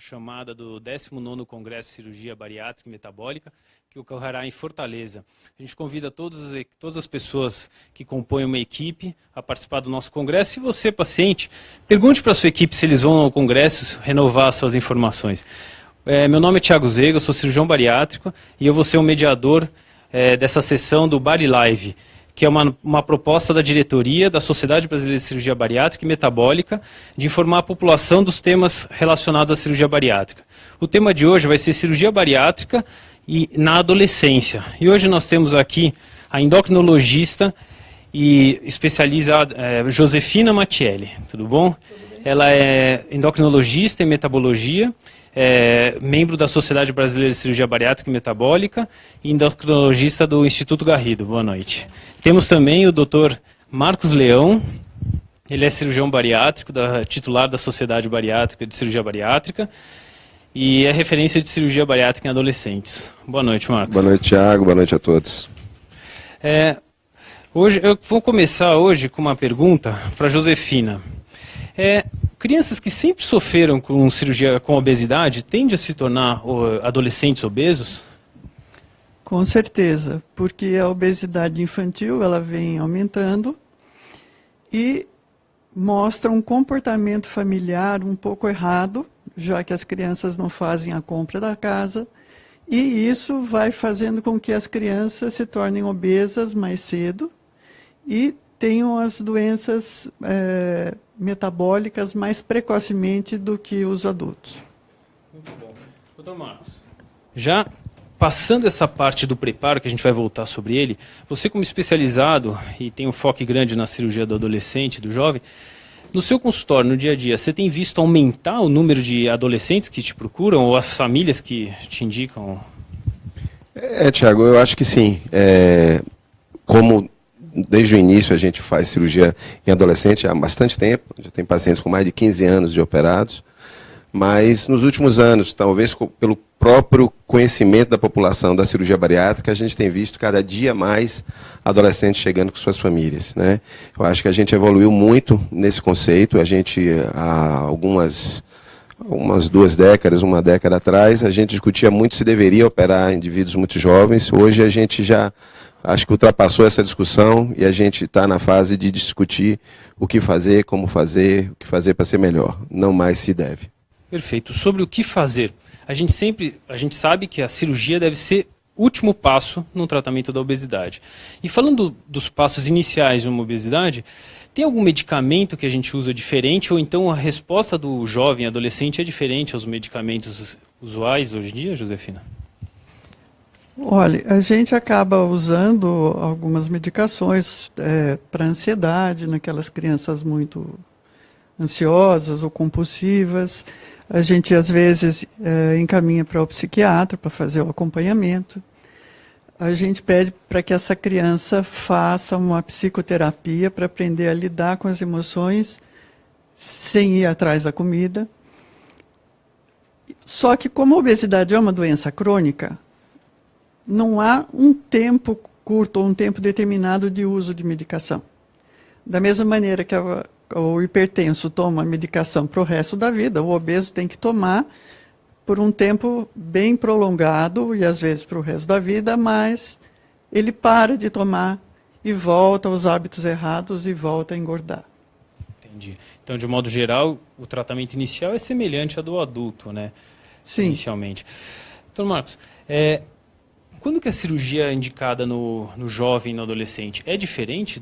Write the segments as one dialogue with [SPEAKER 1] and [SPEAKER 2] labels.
[SPEAKER 1] chamada do 19º Congresso de Cirurgia Bariátrica e Metabólica, que ocorrerá em Fortaleza. A gente convida todas as pessoas que compõem uma equipe a participar do nosso congresso. Se você, paciente, pergunte para a sua equipe se eles vão ao congresso renovar suas informações. Meu nome é Thiago Zega, eu sou cirurgião bariátrico e eu vou ser o mediador dessa sessão do Bari Live, que é uma proposta da diretoria da Sociedade Brasileira de Cirurgia Bariátrica e Metabólica de informar a população dos temas relacionados à cirurgia bariátrica. O tema de hoje vai ser cirurgia bariátrica e na adolescência. E hoje nós temos aqui a endocrinologista e especializada Josefina Mattielli. Tudo bom? Ela é endocrinologista em metabologia, membro da Sociedade Brasileira de Cirurgia Bariátrica e Metabólica e endocrinologista do Instituto Garrido. Boa noite. Temos também o Dr. Marcos Leão, ele é cirurgião bariátrico, titular da Sociedade Bariátrica de Cirurgia Bariátrica e é referência de cirurgia bariátrica em adolescentes. Boa noite, Marcos.
[SPEAKER 2] Boa noite, Thiago. Boa noite a todos.
[SPEAKER 1] Eu vou começar hoje com uma pergunta para a Josefina. Crianças que sempre sofreram com cirurgia com obesidade tendem a se tornar adolescentes obesos?
[SPEAKER 3] Com certeza, porque a obesidade infantil ela vem aumentando e mostra um comportamento familiar um pouco errado, já que as crianças não fazem a compra da casa, e isso vai fazendo com que as crianças se tornem obesas mais cedo e tenham as doenças metabólicas mais precocemente do que os adultos.
[SPEAKER 1] Muito bom. Doutor Marcos, já passando essa parte do preparo, que a gente vai voltar sobre ele, você como especializado e tem um foco grande na cirurgia do adolescente, do jovem, no seu consultório, no dia a dia, você tem visto aumentar o número de adolescentes que te procuram ou as famílias que te indicam?
[SPEAKER 2] Thiago, eu acho que sim. Como desde o início a gente faz cirurgia em adolescente há bastante tempo, já tem pacientes com mais de 15 anos de operados, mas nos últimos anos, talvez pelo próprio conhecimento da população da cirurgia bariátrica, a gente tem visto cada dia mais adolescentes chegando com suas famílias, né? Eu acho que a gente evoluiu muito nesse conceito. A gente, há umas 2 décadas, uma década atrás, a gente discutia muito se deveria operar indivíduos muito jovens. Hoje a gente já acho que ultrapassou essa discussão e a gente está na fase de discutir o que fazer, como fazer, o que fazer para ser melhor. Não mais se deve.
[SPEAKER 1] Perfeito. Sobre o que fazer, a gente sabe que a cirurgia deve ser o último passo no tratamento da obesidade. E falando dos passos iniciais de uma obesidade, tem algum medicamento que a gente usa diferente ou então a resposta do jovem adolescente é diferente aos medicamentos usuais hoje em dia, Josefina?
[SPEAKER 3] Olha, a gente acaba usando algumas medicações para ansiedade, naquelas crianças muito ansiosas ou compulsivas. A gente, às vezes, encaminha para o psiquiatra para fazer o acompanhamento. A gente pede para que essa criança faça uma psicoterapia para aprender a lidar com as emoções sem ir atrás da comida. Só que, como a obesidade é uma doença crônica, não há um tempo curto ou um tempo determinado de uso de medicação. Da mesma maneira que o hipertenso toma medicação para o resto da vida, o obeso tem que tomar por um tempo bem prolongado e às vezes para o resto da vida, mas ele para de tomar e volta aos hábitos errados e volta a engordar.
[SPEAKER 1] Entendi. Então, de modo geral, o tratamento inicial é semelhante ao do adulto, né?
[SPEAKER 3] Sim.
[SPEAKER 1] Inicialmente. Doutor Marcos, quando que a cirurgia é indicada no jovem e no adolescente? É diferente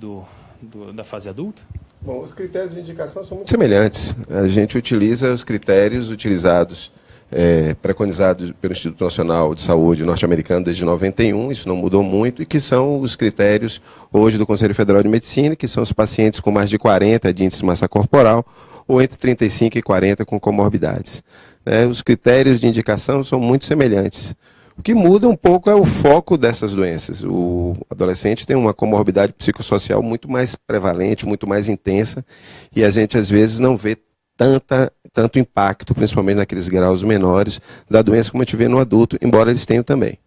[SPEAKER 1] da fase adulta?
[SPEAKER 2] Bom, os critérios de indicação são muito semelhantes. A gente utiliza os critérios utilizados, preconizados pelo Instituto Nacional de Saúde norte-americano desde 91, isso não mudou muito, e que são os critérios hoje do Conselho Federal de Medicina, que são os pacientes com mais de 40 de índice de massa corporal, ou entre 35 e 40 com comorbidades. Os critérios de indicação são muito semelhantes. O que muda um pouco é o foco dessas doenças. O adolescente tem uma comorbidade psicossocial muito mais prevalente, muito mais intensa, e a gente às vezes não vê tanto impacto, principalmente naqueles graus menores, da doença como a gente vê no adulto, embora eles tenham também.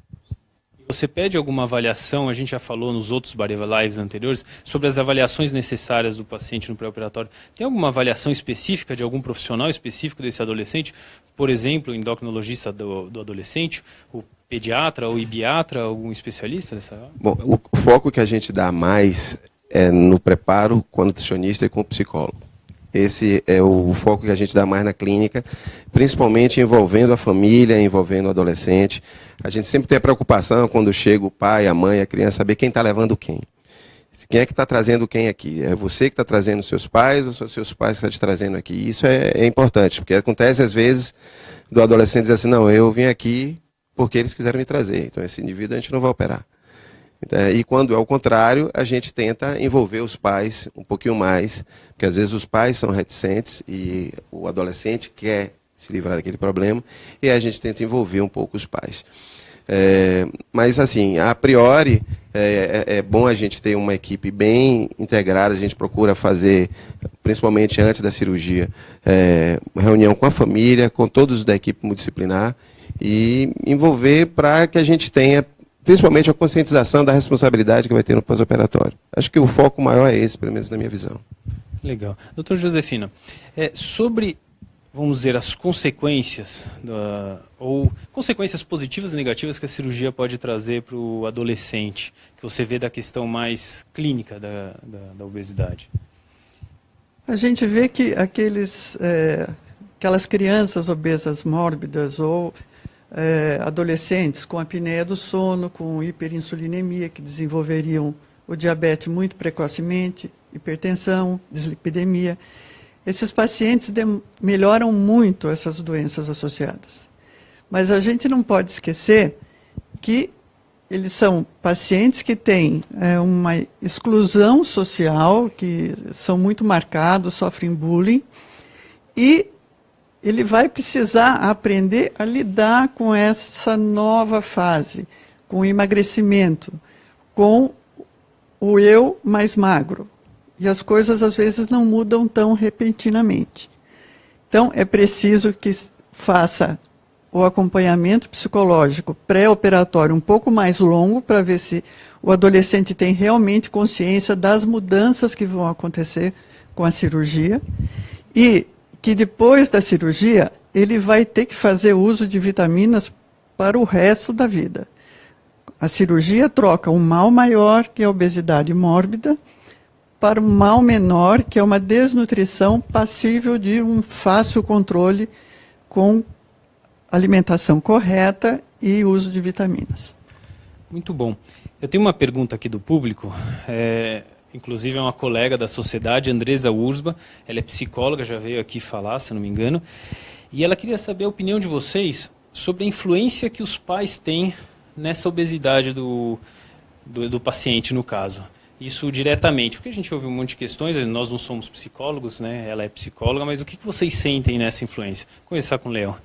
[SPEAKER 1] E Você pede alguma avaliação, a gente já falou nos outros lives anteriores, sobre as avaliações necessárias do paciente no pré-operatório. Tem alguma avaliação específica de algum profissional específico desse adolescente? Por exemplo, o endocrinologista do adolescente, o pediatra ou ibiatra, algum especialista dessa área?
[SPEAKER 2] Bom, o foco que a gente dá mais é no preparo com o nutricionista e com o psicólogo. Esse é o foco que a gente dá mais na clínica, principalmente envolvendo a família, envolvendo o adolescente. A gente sempre tem a preocupação, quando chega o pai, a mãe, a criança, saber quem está levando quem. Quem é que está trazendo quem aqui? É você que está trazendo seus pais ou são seus pais que estão te trazendo aqui? Isso é importante, porque acontece às vezes do adolescente dizer assim, não, eu vim aqui porque eles quiseram me trazer, então esse indivíduo a gente não vai operar. E quando é o contrário, a gente tenta envolver os pais um pouquinho mais, porque às vezes os pais são reticentes e o adolescente quer se livrar daquele problema, e a gente tenta envolver um pouco os pais. Mas assim, a priori, é bom a gente ter uma equipe bem integrada, a gente procura fazer, principalmente antes da cirurgia, reunião com a família, com todos da equipe multidisciplinar, e envolver para que a gente tenha principalmente a conscientização da responsabilidade que vai ter no pós-operatório. Acho que o foco maior é esse, pelo menos na minha visão.
[SPEAKER 1] Legal. Doutor Josefina, sobre, vamos dizer, as consequências, ou consequências positivas e negativas que a cirurgia pode trazer para o adolescente, que você vê da questão mais clínica da obesidade.
[SPEAKER 3] A gente vê que aquelas crianças obesas mórbidas ou adolescentes com apneia do sono, com hiperinsulinemia, que desenvolveriam o diabetes muito precocemente, hipertensão, dislipidemia. Esses pacientes melhoram muito essas doenças associadas. Mas a gente não pode esquecer que eles são pacientes que têm uma exclusão social, que são muito marcados, sofrem bullying, e ele vai precisar aprender a lidar com essa nova fase, com o emagrecimento, com o eu mais magro. E as coisas, às vezes, não mudam tão repentinamente. Então, é preciso que faça o acompanhamento psicológico pré-operatório um pouco mais longo, para ver se o adolescente tem realmente consciência das mudanças que vão acontecer com a cirurgia, e que depois da cirurgia ele vai ter que fazer uso de vitaminas para o resto da vida. A cirurgia troca um mal maior, que é a obesidade mórbida, para um mal menor, que é uma desnutrição passível de um fácil controle com alimentação correta e uso de vitaminas.
[SPEAKER 1] Muito bom. Eu tenho uma pergunta aqui do público, inclusive é uma colega da sociedade, Andresa Ursba, ela é psicóloga, já veio aqui falar, se não me engano, e ela queria saber a opinião de vocês sobre a influência que os pais têm nessa obesidade do paciente, no caso. Isso diretamente, porque a gente ouve um monte de questões, nós não somos psicólogos, né? Ela é psicóloga, mas o que vocês sentem nessa influência? Vou começar com o Léo.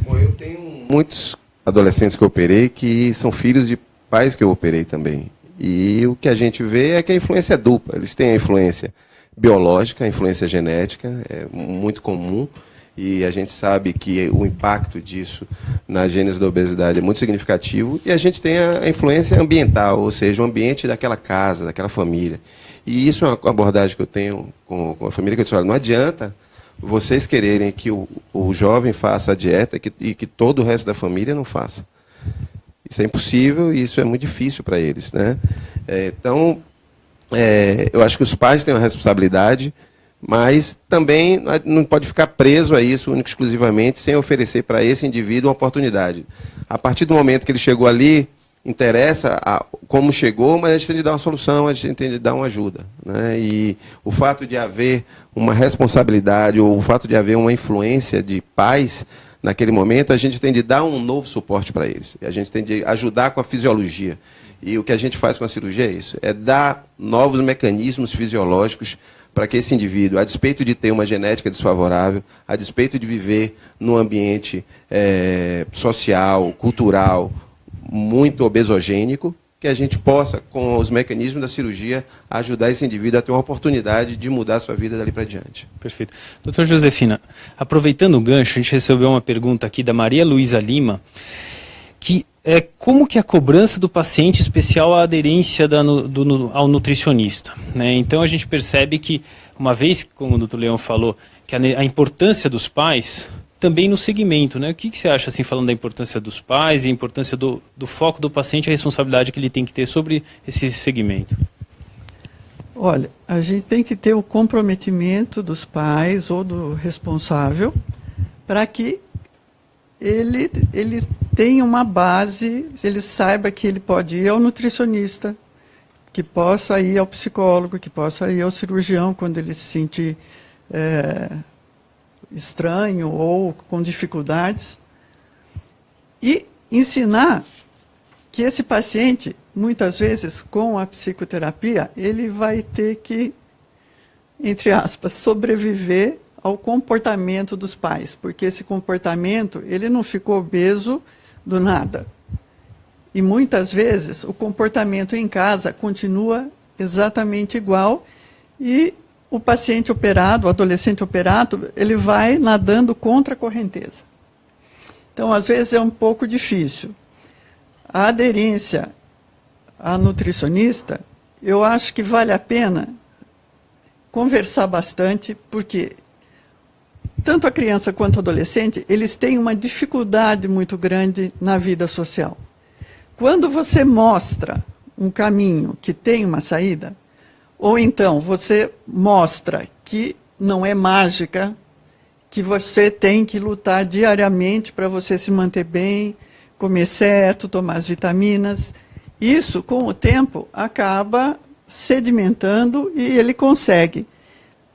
[SPEAKER 2] Bom, eu tenho muitos adolescentes que eu operei que são filhos de pais que eu operei também. E o que a gente vê é que a influência é dupla. Eles têm a influência biológica, a influência genética, é muito comum, e a gente sabe que o impacto disso na gênese da obesidade é muito significativo, e a gente tem a influência ambiental, ou seja, o ambiente daquela casa, daquela família. E isso é uma abordagem que eu tenho com a família, que eu disse, olha, não adianta vocês quererem que o jovem faça a dieta e que todo o resto da família não faça. Isso é impossível e isso é muito difícil para eles, né? Então, eu acho que os pais têm uma responsabilidade, mas também não pode ficar preso a isso único exclusivamente, sem oferecer para esse indivíduo uma oportunidade. A partir do momento que ele chegou ali, interessa como chegou, mas a gente tem de dar uma solução, a gente tem de dar uma ajuda, né? E o fato de haver uma responsabilidade, ou o fato de haver uma influência de pais, naquele momento, a gente tem de dar um novo suporte para eles. A gente tem de ajudar com a fisiologia. E o que a gente faz com a cirurgia é isso, é dar novos mecanismos fisiológicos para que esse indivíduo, a despeito de ter uma genética desfavorável, a despeito de viver num ambiente social, cultural, muito obesogênico, que a gente possa, com os mecanismos da cirurgia, ajudar esse indivíduo a ter uma oportunidade de mudar a sua vida dali para diante.
[SPEAKER 1] Perfeito. Doutor Josefina, aproveitando o gancho, a gente recebeu uma pergunta aqui da Maria Luísa Lima, que como que a cobrança do paciente, especial a aderência ao nutricionista, né? Então a gente percebe que, uma vez, como o doutor Leão falou, que a importância dos pais também no segmento, né? O que você acha, assim, falando da importância dos pais e a importância do foco do paciente e a responsabilidade que ele tem que ter sobre esse segmento?
[SPEAKER 3] Olha, a gente tem que ter o comprometimento dos pais ou do responsável para que ele tenha uma base, ele saiba que ele pode ir ao nutricionista, que possa ir ao psicólogo, que possa ir ao cirurgião quando ele se sentir estranho ou com dificuldades. E ensinar que esse paciente, muitas vezes, com a psicoterapia, ele vai ter que, entre aspas, sobreviver ao comportamento dos pais, porque esse comportamento, ele não ficou obeso do nada. E muitas vezes o comportamento em casa continua exatamente igual e o paciente operado, o adolescente operado, ele vai nadando contra a correnteza. Então, às vezes é um pouco difícil. A aderência a nutricionista, eu acho que vale a pena conversar bastante, porque tanto a criança quanto o adolescente, eles têm uma dificuldade muito grande na vida social. Quando você mostra um caminho que tem uma saída, ou então você mostra que não é mágica, que você tem que lutar diariamente para você se manter bem, comer certo, tomar as vitaminas, isso, com o tempo, acaba sedimentando e ele consegue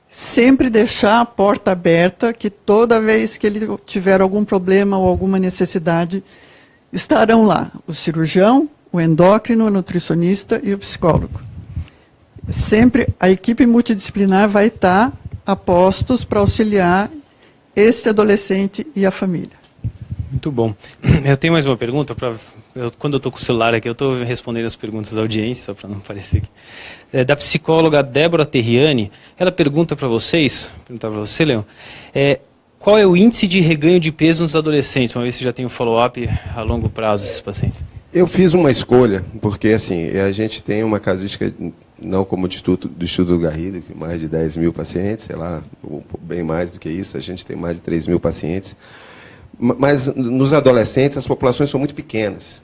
[SPEAKER 3] sempre deixar a porta aberta, que toda vez que ele tiver algum problema ou alguma necessidade, estarão lá o cirurgião, o endócrino, o nutricionista e o psicólogo. Sempre a equipe multidisciplinar vai estar a postos para auxiliar este adolescente e a família.
[SPEAKER 1] Muito bom. Eu tenho mais uma pergunta. Quando eu estou com o celular aqui, eu estou respondendo as perguntas da audiência, só para não parecer aqui. Da psicóloga Débora Terriani, ela pergunta para vocês, perguntar para você, Leão, qual é o índice de reganho de peso nos adolescentes? Uma vez que já tem um follow-up a longo prazo desses pacientes.
[SPEAKER 2] Eu fiz uma escolha, porque assim, a gente tem uma casuística, não como do Instituto do Garrido, que mais de 10 mil pacientes, sei lá, bem mais do que isso, a gente tem mais de 3 mil pacientes. Mas nos adolescentes as populações são muito pequenas.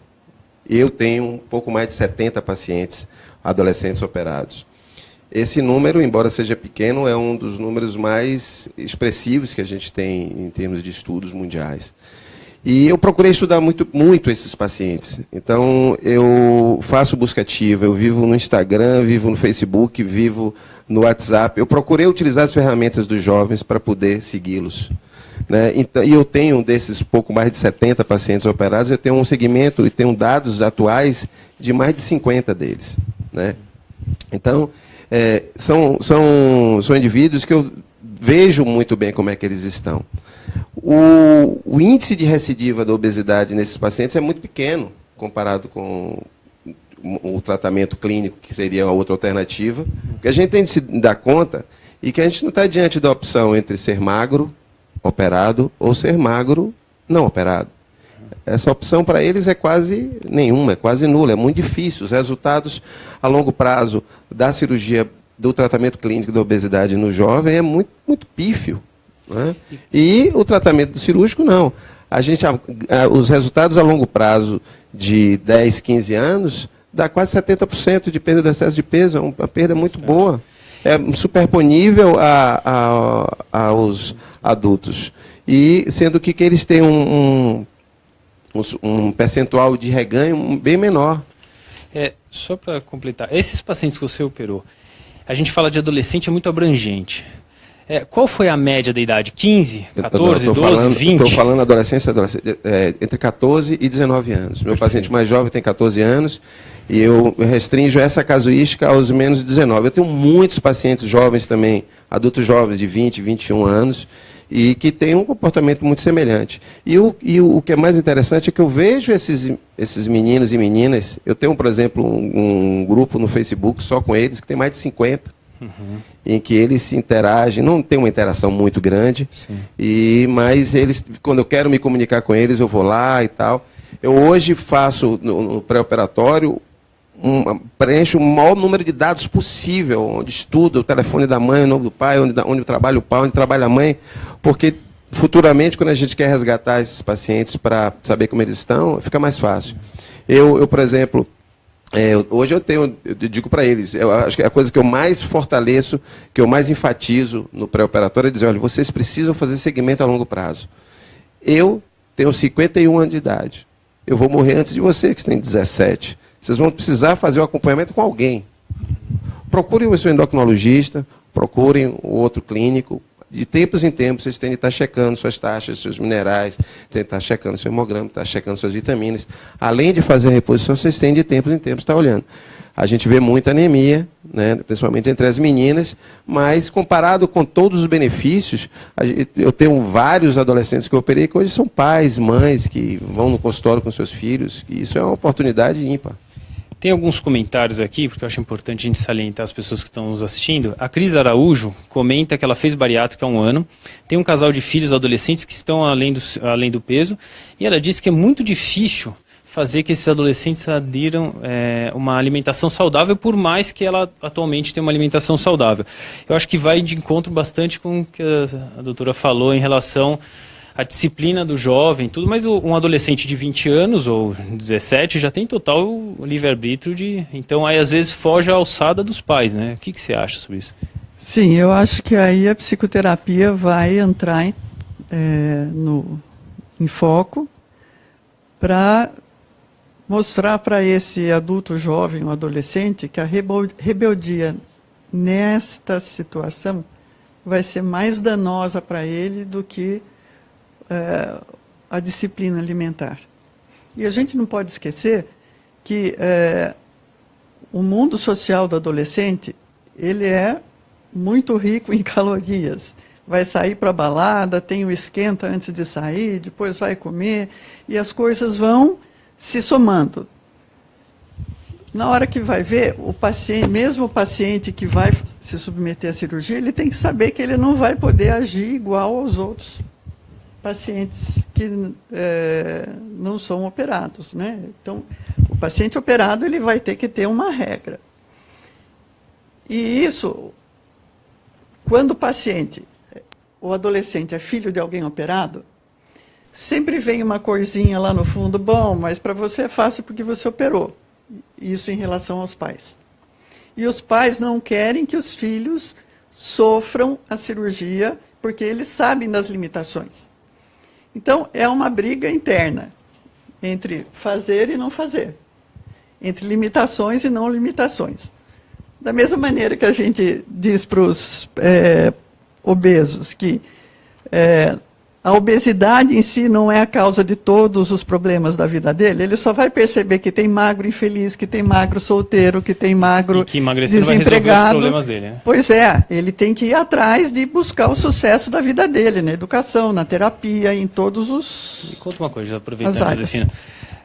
[SPEAKER 2] Eu tenho um pouco mais de 70 pacientes adolescentes operados. Esse número, embora seja pequeno, é um dos números mais expressivos que a gente tem em termos de estudos mundiais. E eu procurei estudar muito esses pacientes. Então, eu faço busca ativa, eu vivo no Instagram, vivo no Facebook, vivo no WhatsApp. Eu procurei utilizar as ferramentas dos jovens para poder segui-los. Né? Então, e eu tenho desses pouco mais de 70 pacientes operados, eu tenho um segmento e tenho dados atuais de mais de 50 deles. Né? Então, são indivíduos que eu vejo muito bem como é que eles estão. O índice de recidiva da obesidade nesses pacientes é muito pequeno, comparado com o tratamento clínico, que seria a outra alternativa. Porque a gente tem de se dar conta e que a gente não está diante da opção entre ser magro, operado, ou ser magro, não operado. Essa opção para eles é quase nenhuma, é quase nula, é muito difícil. Os resultados a longo prazo da cirurgia, do tratamento clínico da obesidade no jovem é muito, muito pífio. Né? E o tratamento cirúrgico, não. Os resultados a longo prazo de 10, 15 anos dá quase 70% de perda do excesso de peso, é uma perda muito boa. É superponível aos adultos. E sendo que eles têm um percentual de reganho bem menor.
[SPEAKER 1] Só para completar, esses pacientes que você operou, a gente fala de adolescente, é muito abrangente. Qual foi a média da idade? 15, 14, 12, 20?
[SPEAKER 2] Estou falando adolescente, entre 14 e 19 anos. Meu
[SPEAKER 1] Perfeito.
[SPEAKER 2] Paciente mais jovem tem 14 anos e eu restringo essa casuística aos menos de 19. Eu tenho muitos pacientes jovens também, adultos jovens de 20, 21 anos, e que têm um comportamento muito semelhante. E o que é mais interessante é que eu vejo esses meninos e meninas. Eu tenho, por exemplo, um grupo no Facebook só com eles, que tem mais de 50. Em que eles se interagem, não tem uma interação muito grande, mas eles, quando eu quero me comunicar com eles, eu vou lá e tal. Eu hoje faço no pré-operatório, preencho o maior número de dados possível, onde estudo o telefone da mãe, o nome do pai, onde trabalha o pai, onde trabalha a mãe, porque futuramente, quando a gente quer resgatar esses pacientes para saber como eles estão, fica mais fácil. Eu por exemplo, hoje eu digo para eles, eu acho que a coisa que eu mais fortaleço, que eu mais enfatizo no pré-operatório é dizer, olha, vocês precisam fazer segmento a longo prazo. Eu tenho 51 anos de idade. Eu vou morrer antes de você, que tem 17. Vocês vão precisar fazer o acompanhamento com alguém. Procurem o seu endocrinologista, procurem o outro clínico. De tempos em tempos, vocês têm de estar checando suas taxas, seus minerais, têm de estar checando seu hemograma, estar checando suas vitaminas. Além de fazer a reposição, vocês têm de tempos em tempos estar olhando. A gente vê muita anemia, né, principalmente entre as meninas, mas comparado com todos os benefícios, eu tenho vários adolescentes que eu operei que hoje são pais, mães, que vão no consultório com seus filhos, e isso é uma oportunidade ímpar.
[SPEAKER 1] Tem alguns comentários aqui, porque eu acho importante a gente salientar as pessoas que estão nos assistindo. A Cris Araújo comenta que ela fez bariátrica há 1 ano, tem um casal de filhos adolescentes que estão além do peso, e ela disse que é muito difícil fazer que esses adolescentes adiram uma alimentação saudável, por mais que ela atualmente tenha uma alimentação saudável. Eu acho que vai de encontro bastante com o que a doutora falou em relação à disciplina do jovem, tudo, mas um adolescente de 20 anos ou 17 já tem total livre-arbítrio então aí às vezes foge à alçada dos pais, né? O que você acha sobre isso?
[SPEAKER 3] Sim, eu acho que aí a psicoterapia vai entrar em foco para mostrar para esse adulto jovem ou adolescente que a rebeldia nesta situação vai ser mais danosa para ele do que a disciplina alimentar. E a gente não pode esquecer que o mundo social do adolescente, ele é muito rico em calorias. Vai sair para a balada, tem o esquenta antes de sair, depois vai comer, e as coisas vão se somando. Na hora que vai ver, o paciente, mesmo o paciente que vai se submeter à cirurgia, ele tem que saber que ele não vai poder agir igual aos outros pacientes que não são operados, né? Então, o paciente operado, ele vai ter que ter uma regra. E isso, quando o adolescente é filho de alguém operado, sempre vem uma coisinha lá no fundo, bom, mas para você é fácil porque você operou. Isso em relação aos pais. E os pais não querem que os filhos sofram a cirurgia, porque eles sabem das limitações. Então, é uma briga interna entre fazer e não fazer, entre limitações e não limitações. Da mesma maneira que a gente diz para os obesos que a obesidade em si não é a causa de todos os problemas da vida dele, ele só vai perceber que tem magro infeliz, que tem magro solteiro, que tem magro
[SPEAKER 1] que emagrecer
[SPEAKER 3] desempregado.
[SPEAKER 1] Não vai resolver os problemas dele, né?
[SPEAKER 3] Pois é, ele tem que ir atrás de buscar o sucesso da vida dele, na educação, na terapia, em todos os...
[SPEAKER 1] Me conta uma coisa, aproveitando, Josefina.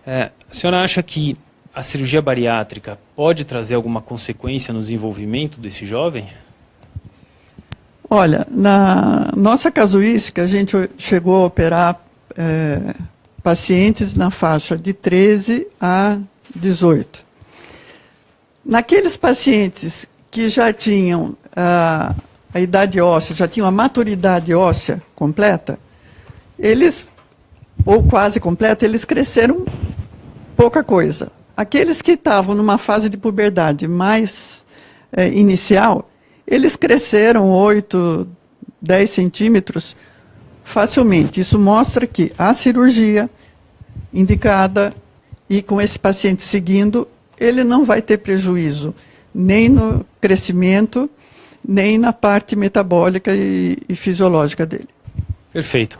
[SPEAKER 1] A senhora acha que a cirurgia bariátrica pode trazer alguma consequência no desenvolvimento desse jovem?
[SPEAKER 3] Olha, na nossa casuística, a gente chegou a operar pacientes na faixa de 13 a 18. Naqueles pacientes que já tinham a idade óssea, já tinham a maturidade óssea completa, eles, ou quase completa, eles cresceram pouca coisa. Aqueles que estavam numa fase de puberdade mais inicial, eles cresceram 8, 10 centímetros facilmente. Isso mostra que a cirurgia indicada e com esse paciente seguindo, ele não vai ter prejuízo nem no crescimento, nem na parte metabólica e fisiológica dele.
[SPEAKER 1] Perfeito.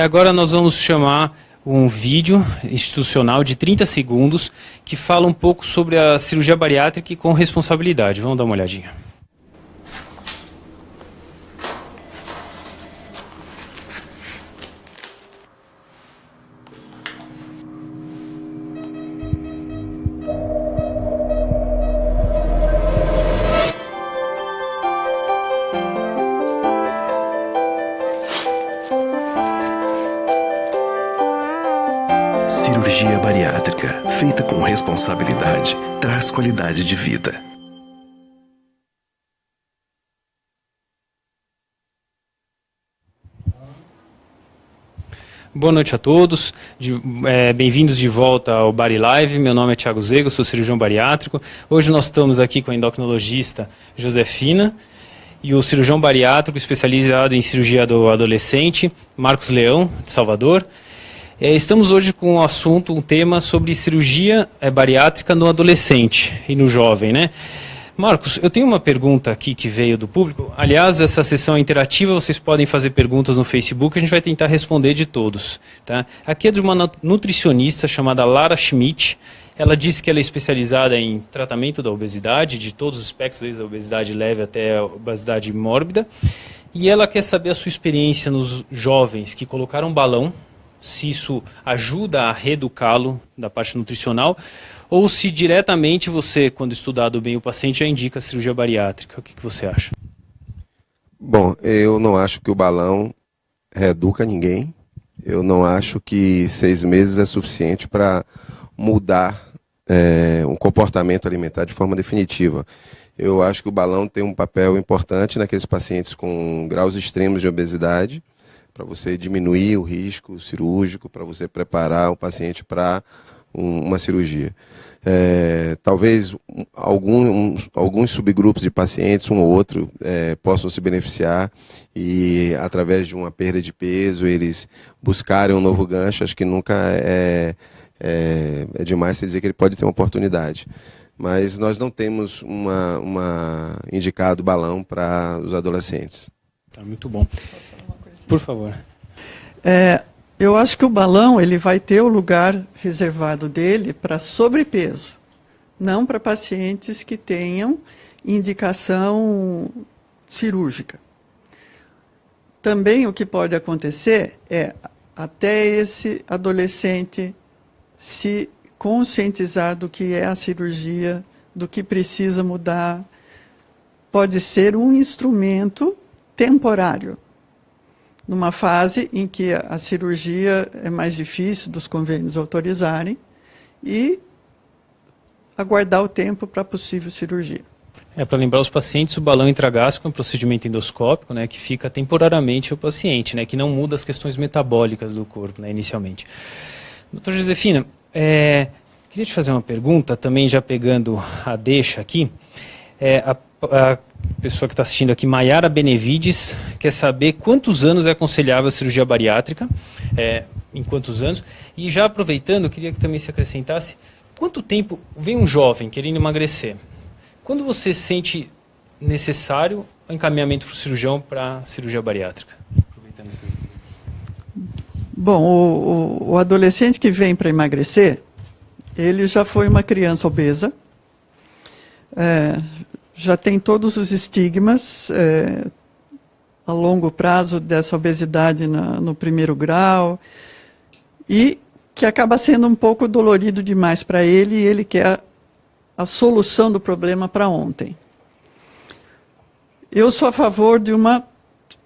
[SPEAKER 1] Agora nós vamos chamar um vídeo institucional de 30 segundos que fala um pouco sobre a cirurgia bariátrica e com responsabilidade. Vamos dar uma olhadinha.
[SPEAKER 4] Cirurgia responsabilidade traz qualidade de vida.
[SPEAKER 1] Boa noite a todos, bem-vindos de volta ao Bari Live. Meu nome é Thiago Zego, sou cirurgião bariátrico. Hoje nós estamos aqui com a endocrinologista Josefina e o cirurgião bariátrico especializado em cirurgia do adolescente, Marcos Leão, de Salvador. Estamos hoje com um tema sobre cirurgia bariátrica no adolescente e no jovem, né? Marcos, eu tenho uma pergunta aqui que veio do público. Aliás, essa sessão é interativa, vocês podem fazer perguntas no Facebook, a gente vai tentar responder de todos. Tá? Aqui é de uma nutricionista chamada Lara Schmidt. Ela disse que ela é especializada em tratamento da obesidade, de todos os espectros, desde a obesidade leve até a obesidade mórbida. E ela quer saber a sua experiência nos jovens que colocaram balão, se isso ajuda a reeducá-lo da parte nutricional, ou se diretamente você, quando estudado bem o paciente, já indica a cirurgia bariátrica. O que você acha?
[SPEAKER 2] Bom, eu não acho que o balão reeduca ninguém. Eu não acho que 6 meses é suficiente para mudar um comportamento alimentar de forma definitiva. Eu acho que o balão tem um papel importante naqueles pacientes com graus extremos de obesidade, para você diminuir o risco cirúrgico, para você preparar o paciente para uma cirurgia. Talvez alguns subgrupos de pacientes, um ou outro, possam se beneficiar e, através de uma perda de peso, eles buscarem um novo gancho. Acho que nunca é demais dizer que ele pode ter uma oportunidade. Mas nós não temos uma indicado balão para os adolescentes.
[SPEAKER 1] Tá, muito bom. Por favor.
[SPEAKER 3] Eu acho que o balão ele vai ter o lugar reservado dele para sobrepeso, não para pacientes que tenham indicação cirúrgica. Também o que pode acontecer é até esse adolescente se conscientizar do que é a cirurgia, do que precisa mudar. Pode ser um instrumento temporário, numa fase em que a cirurgia é mais difícil dos convênios autorizarem, e aguardar o tempo para a possível cirurgia.
[SPEAKER 1] Para lembrar os pacientes, o balão intragástrico é um procedimento endoscópico, né, que fica temporariamente o paciente, né, que não muda as questões metabólicas do corpo, né, inicialmente. Doutor Josefina, queria te fazer uma pergunta, também já pegando a deixa aqui. A pessoa que está assistindo aqui, Maiara Benevides, quer saber quantos anos é aconselhável a cirurgia bariátrica, em quantos anos, e já aproveitando, eu queria que também se acrescentasse, quanto tempo vem um jovem querendo emagrecer? Quando você sente necessário o encaminhamento para o cirurgião para cirurgia bariátrica? Aproveitando esse...
[SPEAKER 3] Bom, o adolescente que vem para emagrecer, ele já foi uma criança obesa, já tem todos os estigmas a longo prazo dessa obesidade no primeiro grau, e que acaba sendo um pouco dolorido demais para ele, e ele quer a solução do problema para ontem. Eu sou a favor de uma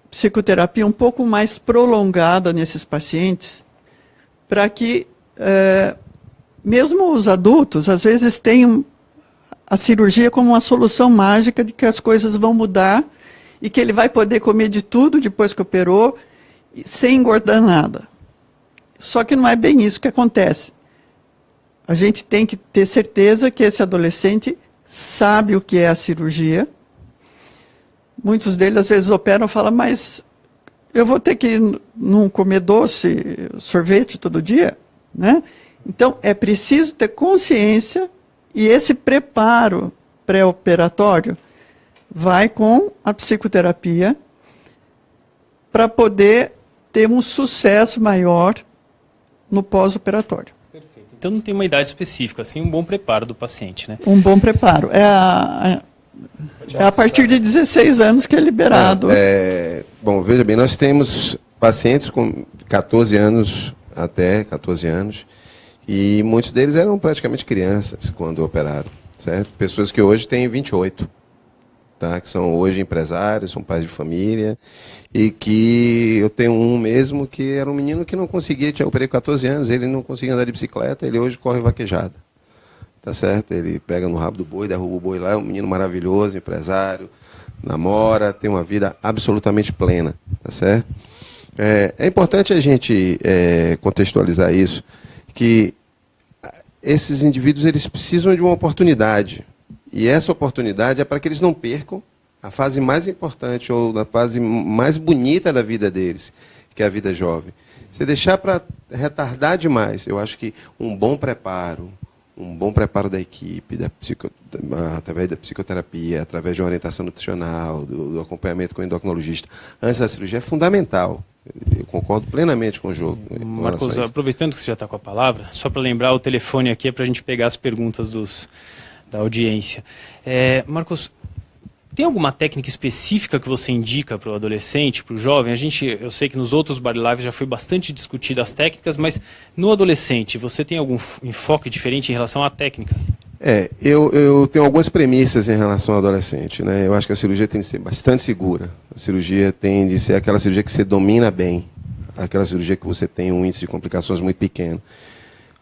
[SPEAKER 3] psicoterapia um pouco mais prolongada nesses pacientes, para que, mesmo os adultos, às vezes tenham a cirurgia como uma solução mágica de que as coisas vão mudar e que ele vai poder comer de tudo depois que operou, sem engordar nada. Só que não é bem isso que acontece. A gente tem que ter certeza que esse adolescente sabe o que é a cirurgia. Muitos deles, às vezes, operam e falam, mas eu vou ter que não comer doce, sorvete todo dia, né? Então, é preciso ter consciência. E esse preparo pré-operatório vai com a psicoterapia para poder ter um sucesso maior no pós-operatório.
[SPEAKER 1] Perfeito. Então não tem uma idade específica, assim, um bom preparo do paciente, né?
[SPEAKER 3] Um bom preparo. É a partir de 16 anos que é liberado.
[SPEAKER 2] Bom, veja bem, nós temos pacientes com 14 anos, até 14 anos, e muitos deles eram praticamente crianças quando operaram, certo? Pessoas que hoje têm 28, tá? Que são hoje empresários, são pais de família, e que eu tenho um mesmo que era um menino que não conseguia, eu operei com 14 anos, ele não conseguia andar de bicicleta, ele hoje corre vaquejada. tá certo? Ele pega no rabo do boi, derruba o boi lá, é um menino maravilhoso, empresário, namora, tem uma vida absolutamente plena, tá certo? É importante a gente contextualizar isso, que esses indivíduos eles precisam de uma oportunidade, e essa oportunidade é para que eles não percam a fase mais importante ou a fase mais bonita da vida deles, que é a vida jovem. Se deixar para retardar demais, eu acho que um bom preparo da equipe, através da psicoterapia, através de uma orientação nutricional, do acompanhamento com o endocrinologista, antes da cirurgia é fundamental. Eu concordo plenamente com o jogo.
[SPEAKER 1] Marcos, aproveitando que você já está com a palavra, só para lembrar, o telefone aqui é para a gente pegar as perguntas da audiência. Marcos, tem alguma técnica específica que você indica para o adolescente, para o jovem? Eu sei que nos outros Body Lives já foi bastante discutida as técnicas, mas no adolescente, você tem algum enfoque diferente em relação à técnica?
[SPEAKER 2] Eu tenho algumas premissas em relação ao adolescente, né? Eu acho que a cirurgia tem de ser bastante segura. A cirurgia tem de ser aquela cirurgia que você domina bem, aquela cirurgia que você tem um índice de complicações muito pequeno.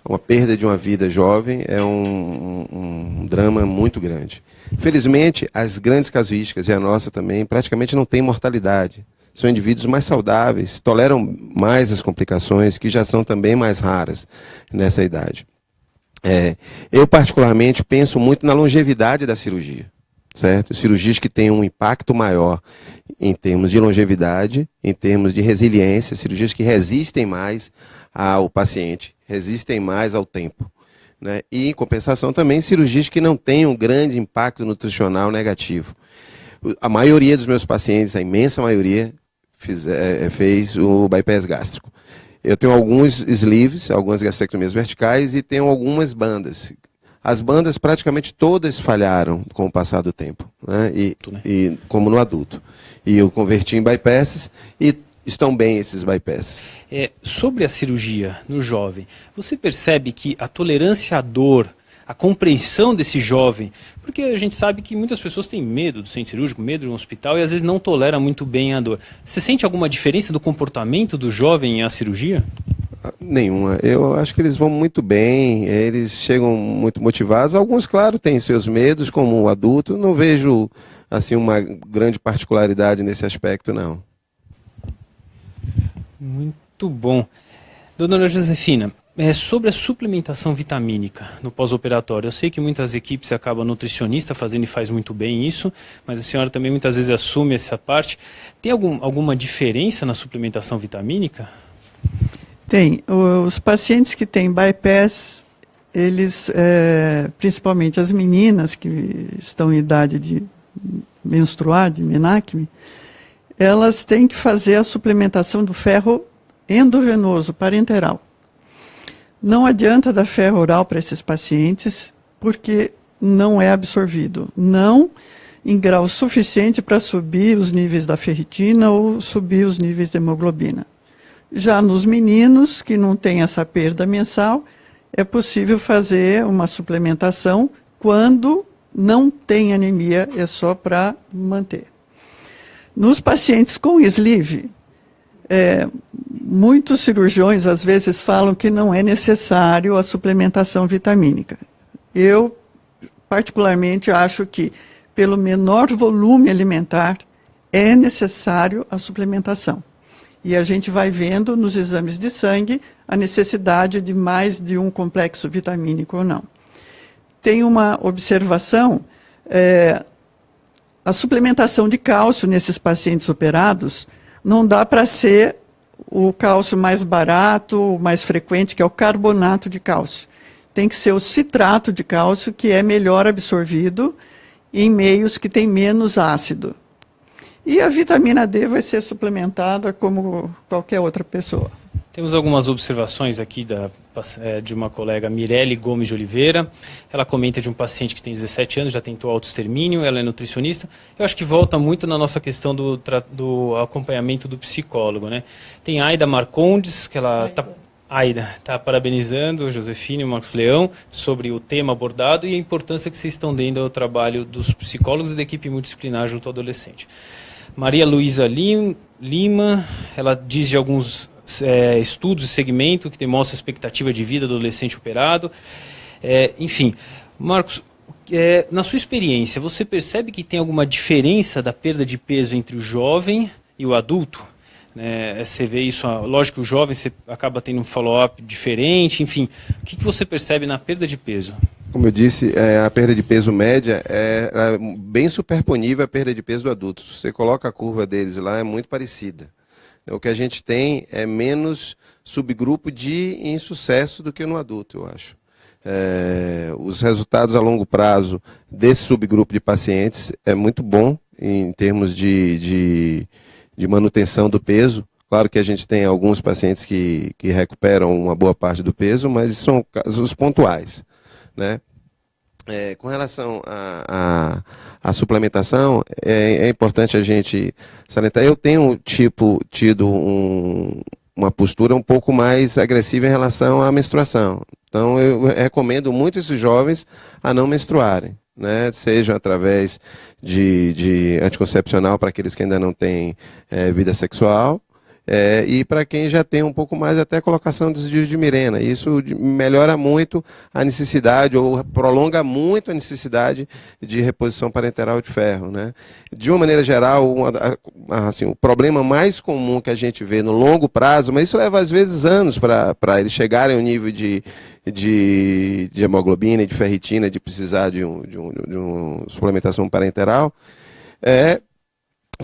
[SPEAKER 2] Uma perda de uma vida jovem é um drama muito grande. Felizmente, as grandes casuísticas, e a nossa também, praticamente não tem mortalidade. São indivíduos mais saudáveis, toleram mais as complicações, que já são também mais raras nessa idade. Eu, particularmente, penso muito na longevidade da cirurgia, certo? Cirurgias que têm um impacto maior em termos de longevidade, em termos de resiliência, cirurgias que resistem mais ao paciente, resistem mais ao tempo, né? E, em compensação, também cirurgias que não têm um grande impacto nutricional negativo. A maioria dos meus pacientes, a imensa maioria, fez o bypass gástrico. Eu tenho alguns sleeves, algumas gastrectomias verticais e tenho algumas bandas. As bandas praticamente todas falharam com o passar do tempo, né? E como no adulto. E eu converti em bypasses e estão bem esses bypasses.
[SPEAKER 1] Sobre a cirurgia no jovem, você percebe que a tolerância à dor, a compreensão desse jovem, porque a gente sabe que muitas pessoas têm medo do centro cirúrgico, medo de um hospital e às vezes não tolera muito bem a dor. Você sente alguma diferença do comportamento do jovem à cirurgia?
[SPEAKER 2] Nenhuma. Eu acho que eles vão muito bem, eles chegam muito motivados. Alguns, claro, têm seus medos, como o adulto. Não vejo assim uma grande particularidade nesse aspecto, não.
[SPEAKER 1] Muito bom. Dona Josefina, sobre a suplementação vitamínica no pós-operatório, eu sei que muitas equipes acabam nutricionista fazendo e faz muito bem isso, mas a senhora também muitas vezes assume essa parte. Tem alguma diferença na suplementação vitamínica?
[SPEAKER 3] Tem. Os pacientes que têm bypass, eles, principalmente as meninas que estão em idade de menstruar, de menacme, elas têm que fazer a suplementação do ferro endovenoso parenteral. Não adianta dar ferro oral para esses pacientes, porque não é absorvido. Não em grau suficiente para subir os níveis da ferritina ou subir os níveis de hemoglobina. Já nos meninos, que não têm essa perda mensal, é possível fazer uma suplementação quando não tem anemia, é só para manter. Nos pacientes com sleeve, muitos cirurgiões às vezes falam que não é necessário a suplementação vitamínica. Eu, particularmente, acho que pelo menor volume alimentar é necessário a suplementação. E a gente vai vendo nos exames de sangue a necessidade de mais de um complexo vitamínico ou não. Tem uma observação, a suplementação de cálcio nesses pacientes operados não dá para ser o cálcio mais barato, o mais frequente, que é o carbonato de cálcio. Tem que ser o citrato de cálcio, que é melhor absorvido em meios que têm menos ácido. E a vitamina D vai ser suplementada como qualquer outra pessoa.
[SPEAKER 1] Temos algumas observações aqui de uma colega, Mirelle Gomes de Oliveira. Ela comenta de um paciente que tem 17 anos, já tentou autoextermínio, ela é nutricionista. Eu acho que volta muito na nossa questão do acompanhamento do psicólogo, né? Tem a Aida Marcondes, que ela está parabenizando o Josefina e o Marcos Leão sobre o tema abordado e a importância que vocês estão dando ao trabalho dos psicólogos e da equipe multidisciplinar junto ao adolescente. Maria Luísa Lima, ela diz de alguns estudos de segmento que demonstram a expectativa de vida do adolescente operado. Enfim, Marcos, na sua experiência, você percebe que tem alguma diferença da perda de peso entre o jovem e o adulto? Você vê isso, lógico que o jovem você acaba tendo um follow-up diferente, enfim. O que você percebe na perda de peso?
[SPEAKER 2] Como eu disse, a perda de peso média é bem superponível à perda de peso do adulto. Se você coloca a curva deles lá, é muito parecida. O que a gente tem é menos subgrupo de insucesso do que no adulto, eu acho. Os resultados a longo prazo desse subgrupo de pacientes é muito bom em termos de manutenção do peso. Claro que a gente tem alguns pacientes que recuperam uma boa parte do peso, mas são casos pontuais, né? Com relação à suplementação, é importante a gente salientar. Eu tenho tido uma postura um pouco mais agressiva em relação à menstruação. Então, eu recomendo muito esses jovens a não menstruarem, né? Seja através de anticoncepcional para aqueles que ainda não têm vida sexual, e para quem já tem um pouco mais, até colocação dos dias de Mirena. Isso melhora muito a necessidade, ou prolonga muito a necessidade de reposição parenteral de ferro, né? De uma maneira geral, assim, o problema mais comum que a gente vê no longo prazo, mas isso leva às vezes anos para eles chegarem ao nível de hemoglobina e de ferritina, de precisar de uma suplementação parenteral,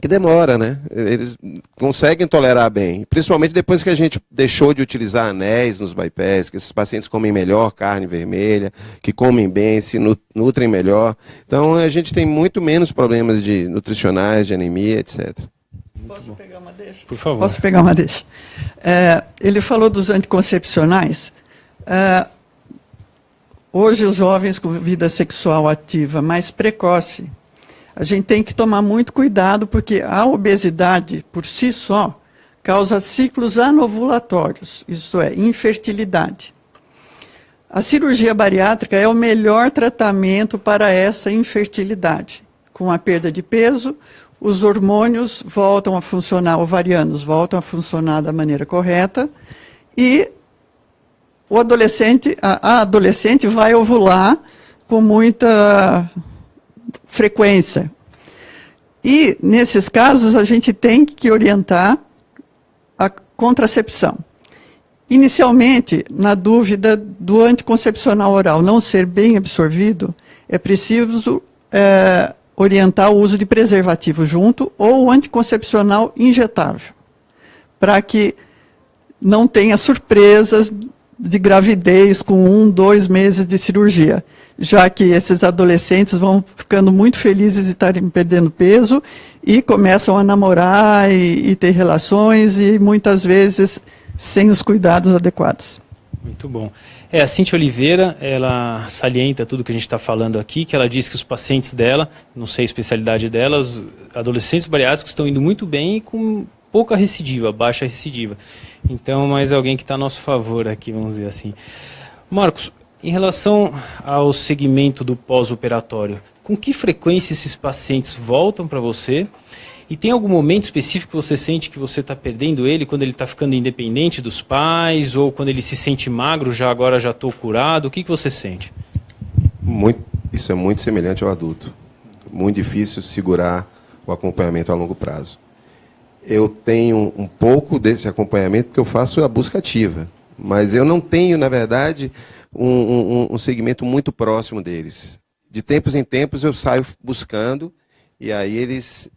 [SPEAKER 2] que demora, né? Eles conseguem tolerar bem, principalmente depois que a gente deixou de utilizar anéis nos bypass, que esses pacientes comem melhor carne vermelha, que comem bem, se nutrem melhor. Então a gente tem muito menos problemas nutricionais, de anemia, etc.
[SPEAKER 3] Posso pegar uma deixa?
[SPEAKER 1] Por favor.
[SPEAKER 3] Posso pegar uma deixa? Ele falou dos anticoncepcionais. Hoje os jovens com vida sexual ativa mais precoce, a gente tem que tomar muito cuidado, porque a obesidade, por si só, causa ciclos anovulatórios, isto é, infertilidade. A cirurgia bariátrica é o melhor tratamento para essa infertilidade. Com a perda de peso, os hormônios voltam a funcionar, ovarianos voltam a funcionar da maneira correta, e o adolescente, a adolescente vai ovular com muita frequência. E, nesses casos, a gente tem que orientar a contracepção. Inicialmente, na dúvida do anticoncepcional oral não ser bem absorvido, é preciso orientar o uso de preservativo junto ou o anticoncepcional injetável, para que não tenha surpresas de gravidez com 1, 2 meses de cirurgia, já que esses adolescentes vão ficando muito felizes de estarem perdendo peso e começam a namorar e ter relações, e muitas vezes sem os cuidados adequados.
[SPEAKER 1] Muito bom. A Cíntia Oliveira, ela salienta tudo que a gente está falando aqui, que ela diz que os pacientes dela, não sei a especialidade dela, os adolescentes bariátricos estão indo muito bem e com pouca recidiva, baixa recidiva. Então, mais alguém que está a nosso favor aqui, vamos dizer assim. Marcos, em relação ao segmento do pós-operatório, com que frequência esses pacientes voltam para você? E tem algum momento específico que você sente que você está perdendo ele, quando ele está ficando independente dos pais, ou quando ele se sente magro, agora já estou curado? O que você sente?
[SPEAKER 2] Isso é muito semelhante ao adulto. Muito difícil segurar o acompanhamento a longo prazo. Eu tenho um pouco desse acompanhamento porque eu faço a busca ativa, mas eu não tenho, na verdade, um segmento muito próximo deles. De tempos em tempos eu saio buscando, e aí eles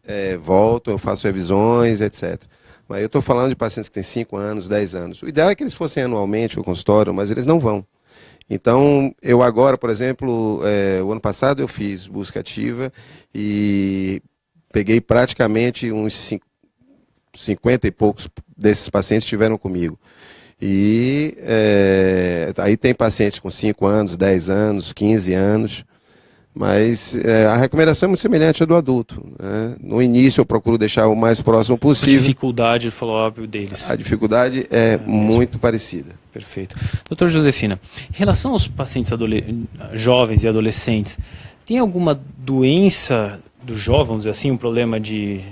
[SPEAKER 2] voltam, eu faço revisões, etc. Mas eu estou falando de pacientes que têm 5 anos, 10 anos. O ideal é que eles fossem anualmente ao consultório, mas eles não vão. Então, eu agora, por exemplo, o ano passado eu fiz busca ativa e peguei praticamente uns 50 e poucos desses pacientes estiveram comigo. E aí tem pacientes com 5 anos, 10 anos, 15 anos, mas a recomendação é muito semelhante à do adulto, né? No início eu procuro deixar o mais próximo possível.
[SPEAKER 1] A dificuldade de follow-up deles.
[SPEAKER 2] A dificuldade é muito parecida.
[SPEAKER 1] Perfeito. Doutor Josefina, em relação aos pacientes jovens e adolescentes, tem alguma doença do jovem, vamos dizer assim, um problema de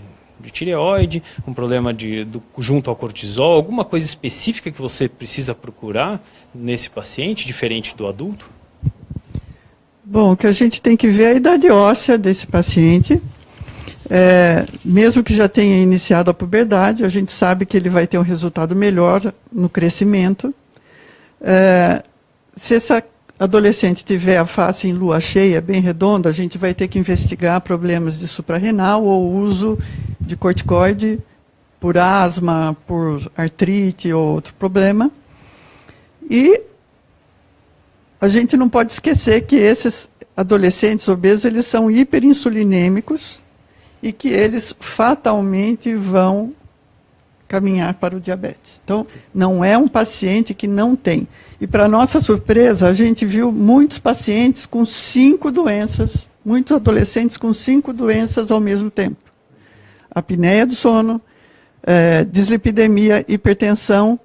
[SPEAKER 1] tireoide, um problema junto ao cortisol, alguma coisa específica que você precisa procurar nesse paciente, diferente do adulto?
[SPEAKER 3] Bom, o que a gente tem que ver é a idade óssea desse paciente. Mesmo que já tenha iniciado a puberdade, a gente sabe que ele vai ter um resultado melhor no crescimento. Se essa adolescente tiver a face em lua cheia, bem redonda, a gente vai ter que investigar problemas de suprarrenal ou uso de corticoide por asma, por artrite ou outro problema. E a gente não pode esquecer que esses adolescentes obesos, eles são hiperinsulinêmicos e que eles fatalmente vão caminhar para o diabetes. Então, não é um paciente que não tem. E, para nossa surpresa, a gente viu muitos pacientes com 5 doenças, muitos adolescentes com 5 doenças ao mesmo tempo. Apneia do sono, dislipidemia, hipertensão,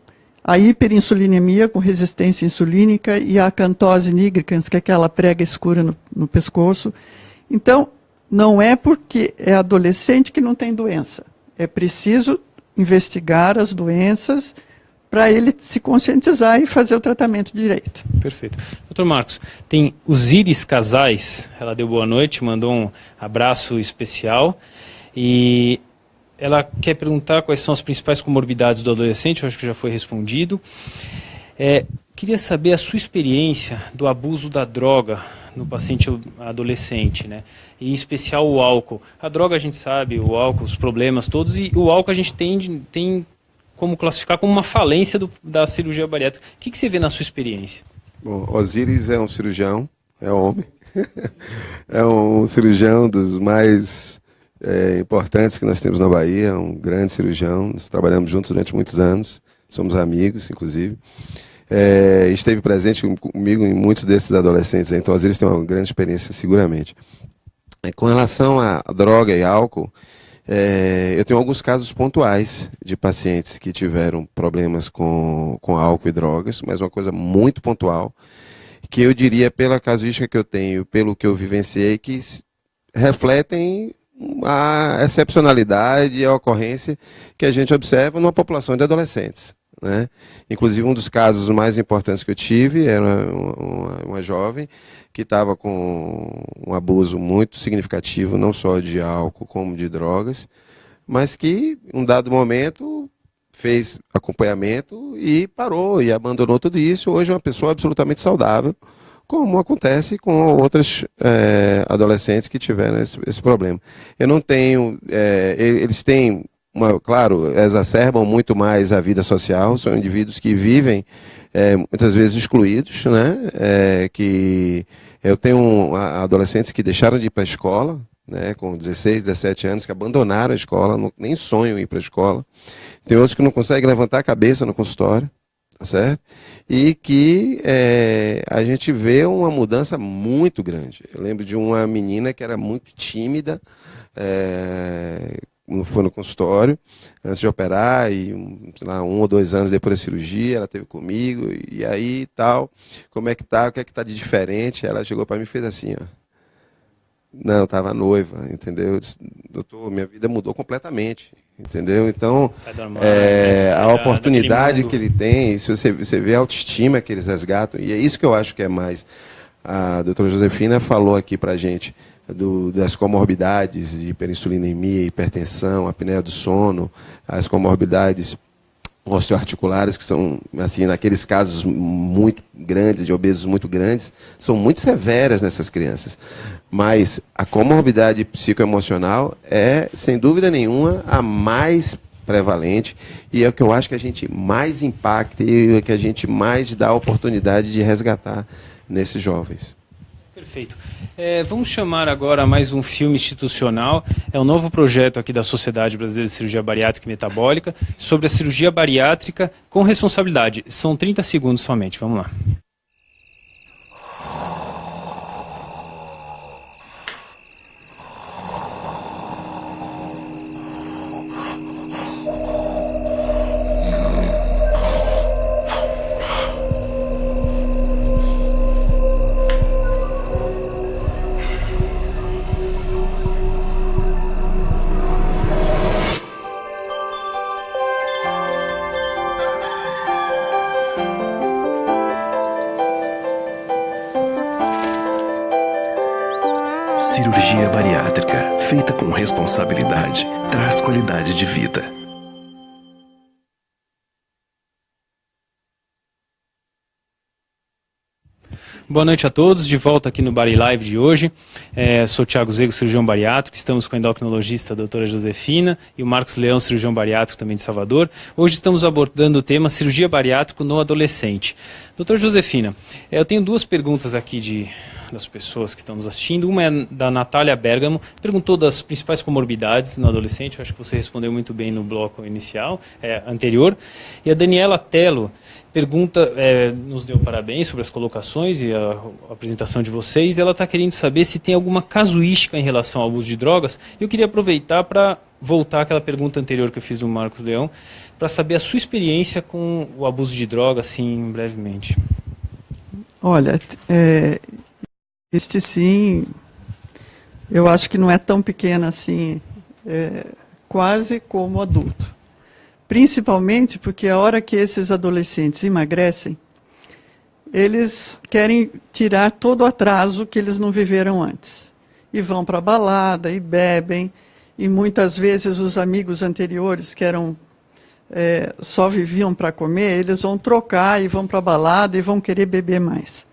[SPEAKER 3] a hiperinsulinemia com resistência insulínica e a acantose nigricans, que é aquela prega escura no pescoço. Então, não é porque é adolescente que não tem doença. É preciso investigar as doenças para ele se conscientizar e fazer o tratamento direito.
[SPEAKER 1] Perfeito. Doutor Marcos, tem os Íris Casais, ela deu boa noite, mandou um abraço especial e ela quer perguntar quais são as principais comorbidades do adolescente, eu acho que já foi respondido. Queria saber a sua experiência do abuso da droga no paciente adolescente, né? E em especial o álcool. A droga a gente sabe, o álcool, os problemas todos, e o álcool a gente tem como classificar como uma falência da cirurgia bariátrica. O que você vê na sua experiência?
[SPEAKER 2] Bom, Osíris é um cirurgião, é homem, é um cirurgião dos mais importantes que nós temos na Bahia, um grande cirurgião, nós trabalhamos juntos durante muitos anos, somos amigos, inclusive. Esteve presente comigo em muitos desses adolescentes, então Osíris tem uma grande experiência, seguramente. Com relação a droga e álcool, eu tenho alguns casos pontuais de pacientes que tiveram problemas com álcool e drogas, mas uma coisa muito pontual, que eu diria, pela casuística que eu tenho, pelo que eu vivenciei, que refletem a excepcionalidade e a ocorrência que a gente observa numa população de adolescentes, né? Inclusive, um dos casos mais importantes que eu tive era uma jovem que estava com um abuso muito significativo, não só de álcool como de drogas, mas que, em um dado momento, fez acompanhamento e parou e abandonou tudo isso. Hoje é uma pessoa absolutamente saudável, como acontece com outras adolescentes que tiveram esse problema. Eu não tenho... eles têm... claro, exacerbam muito mais a vida social, são indivíduos que vivem muitas vezes excluídos, né? Que eu tenho adolescentes que deixaram de ir para a escola, né? Com 16, 17 anos, que abandonaram a escola, nem sonham em ir para a escola. Tem outros que não conseguem levantar a cabeça no consultório, tá certo? E que a gente vê uma mudança muito grande. Eu lembro de uma menina que era muito tímida, foi no consultório, antes de operar, e sei lá, 1 ou 2 anos depois da cirurgia, ela esteve comigo, e aí tal, como é que tá, o que é que tá de diferente? Ela chegou para mim e fez assim, ó. Não, estava noiva, entendeu? Eu disse, doutor, minha vida mudou completamente, entendeu? Então, a oportunidade que ele tem, se você vê a autoestima que eles resgatam, e é isso que eu acho que é mais. A doutora Josefina falou aqui para a gente, das comorbidades de hiperinsulinemia, hipertensão, apneia do sono, as comorbidades osteoarticulares, que são, assim, naqueles casos muito grandes, de obesos muito grandes, são muito severas nessas crianças. Mas a comorbidade psicoemocional é, sem dúvida nenhuma, a mais prevalente e é o que eu acho que a gente mais impacta e é que a gente mais dá a oportunidade de resgatar nesses jovens.
[SPEAKER 1] Perfeito. Vamos chamar agora mais um filme institucional. É um novo projeto aqui da Sociedade Brasileira de Cirurgia Bariátrica e Metabólica sobre a cirurgia bariátrica com responsabilidade. São 30 segundos somente. Vamos lá.
[SPEAKER 4] Cirurgia bariátrica, feita com responsabilidade, traz qualidade de vida.
[SPEAKER 1] Boa noite a todos, de volta aqui no Bari Live de hoje. Sou o Thiago Zego, cirurgião bariátrico, estamos com a endocrinologista a doutora Josefina e o Marcos Leão, cirurgião bariátrico também de Salvador. Hoje estamos abordando o tema cirurgia bariátrica no adolescente. Doutora Josefina, eu tenho duas perguntas aqui das pessoas que estão nos assistindo. Uma é da Natália Bergamo, perguntou das principais comorbidades no adolescente, eu acho que você respondeu muito bem no bloco inicial, anterior. E a Daniela Tello pergunta, nos deu parabéns sobre as colocações e a apresentação de vocês. Ela está querendo saber se tem alguma casuística em relação ao abuso de drogas. Eu queria aproveitar para voltar àquela pergunta anterior que eu fiz do Marcos Leão, para saber a sua experiência com o abuso de drogas, assim, brevemente.
[SPEAKER 3] Olha, este sim, eu acho que não é tão pequeno assim, quase como adulto. Principalmente porque a hora que esses adolescentes emagrecem, eles querem tirar todo o atraso que eles não viveram antes. E vão para a balada, e bebem, e muitas vezes os amigos anteriores que eram, só viviam para comer, eles vão trocar e vão para a balada e vão querer beber mais.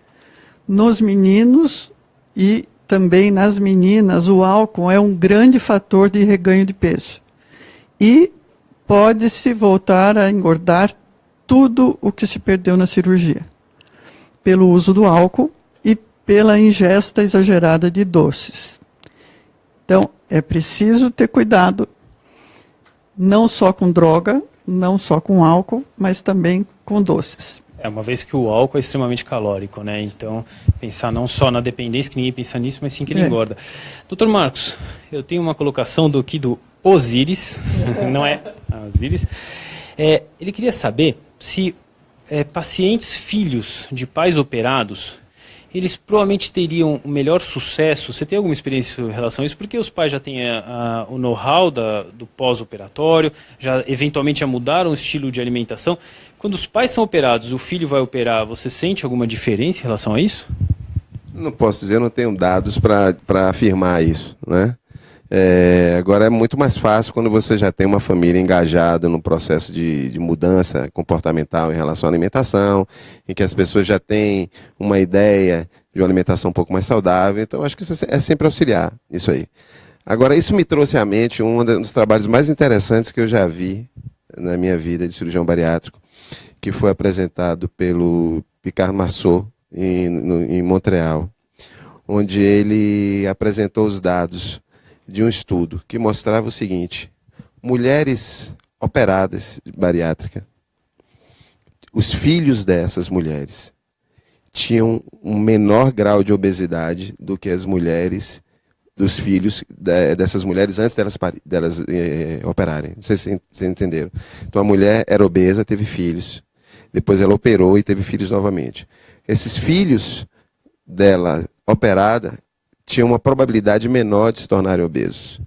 [SPEAKER 3] Nos meninos e também nas meninas, o álcool é um grande fator de reganho de peso. E pode-se voltar a engordar tudo o que se perdeu na cirurgia, pelo uso do álcool e pela ingesta exagerada de doces. Então, é preciso ter cuidado, não só com droga, não só com álcool, mas também com doces.
[SPEAKER 1] Uma vez que o álcool é extremamente calórico, né? Então, pensar não só na dependência, que ninguém pensa nisso, mas sim que ele engorda. Doutor Marcos, eu tenho uma colocação do Osiris, não é Osiris. Ele queria saber se pacientes filhos de pais operados, eles provavelmente teriam um melhor sucesso. Você tem alguma experiência em relação a isso? Porque os pais já têm o know-how do pós-operatório, já eventualmente já mudaram o estilo de alimentação. Quando os pais são operados, o filho vai operar, você sente alguma diferença em relação a isso?
[SPEAKER 2] Não posso dizer, eu não tenho dados para afirmar isso, né? Agora é muito mais fácil quando você já tem uma família engajada no processo de mudança comportamental em relação à alimentação, em que as pessoas já têm uma ideia de uma alimentação um pouco mais saudável. Então, acho que isso é sempre auxiliar, isso aí. Agora, isso me trouxe à mente um dos trabalhos mais interessantes que eu já vi na minha vida de cirurgião bariátrico, que foi apresentado pelo Picard Marceau em Montreal, onde ele apresentou os dados de um estudo que mostrava o seguinte: mulheres operadas de bariátrica, os filhos dessas mulheres tinham um menor grau de obesidade do que as mulheres dos filhos dessas mulheres antes delas operarem. Não sei se vocês entenderam. Então a mulher era obesa, teve filhos, depois ela operou e teve filhos novamente. Esses filhos dela operada tinha uma probabilidade menor de se tornarem obesos.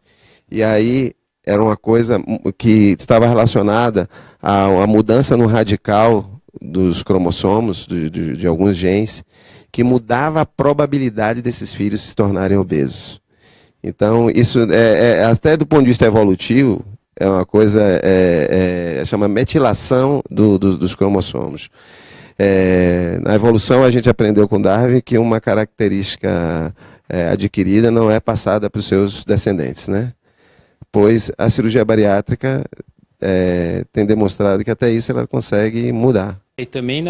[SPEAKER 2] E aí era uma coisa que estava relacionada a mudança no radical dos cromossomos, de alguns genes, que mudava a probabilidade desses filhos se tornarem obesos. Então, isso, até do ponto de vista evolutivo, é uma coisa, chama metilação dos cromossomos. Na evolução, a gente aprendeu com Darwin que uma característica adquirida não é passada para os seus descendentes, né? Pois a cirurgia bariátrica tem demonstrado que até isso ela consegue mudar. E
[SPEAKER 1] também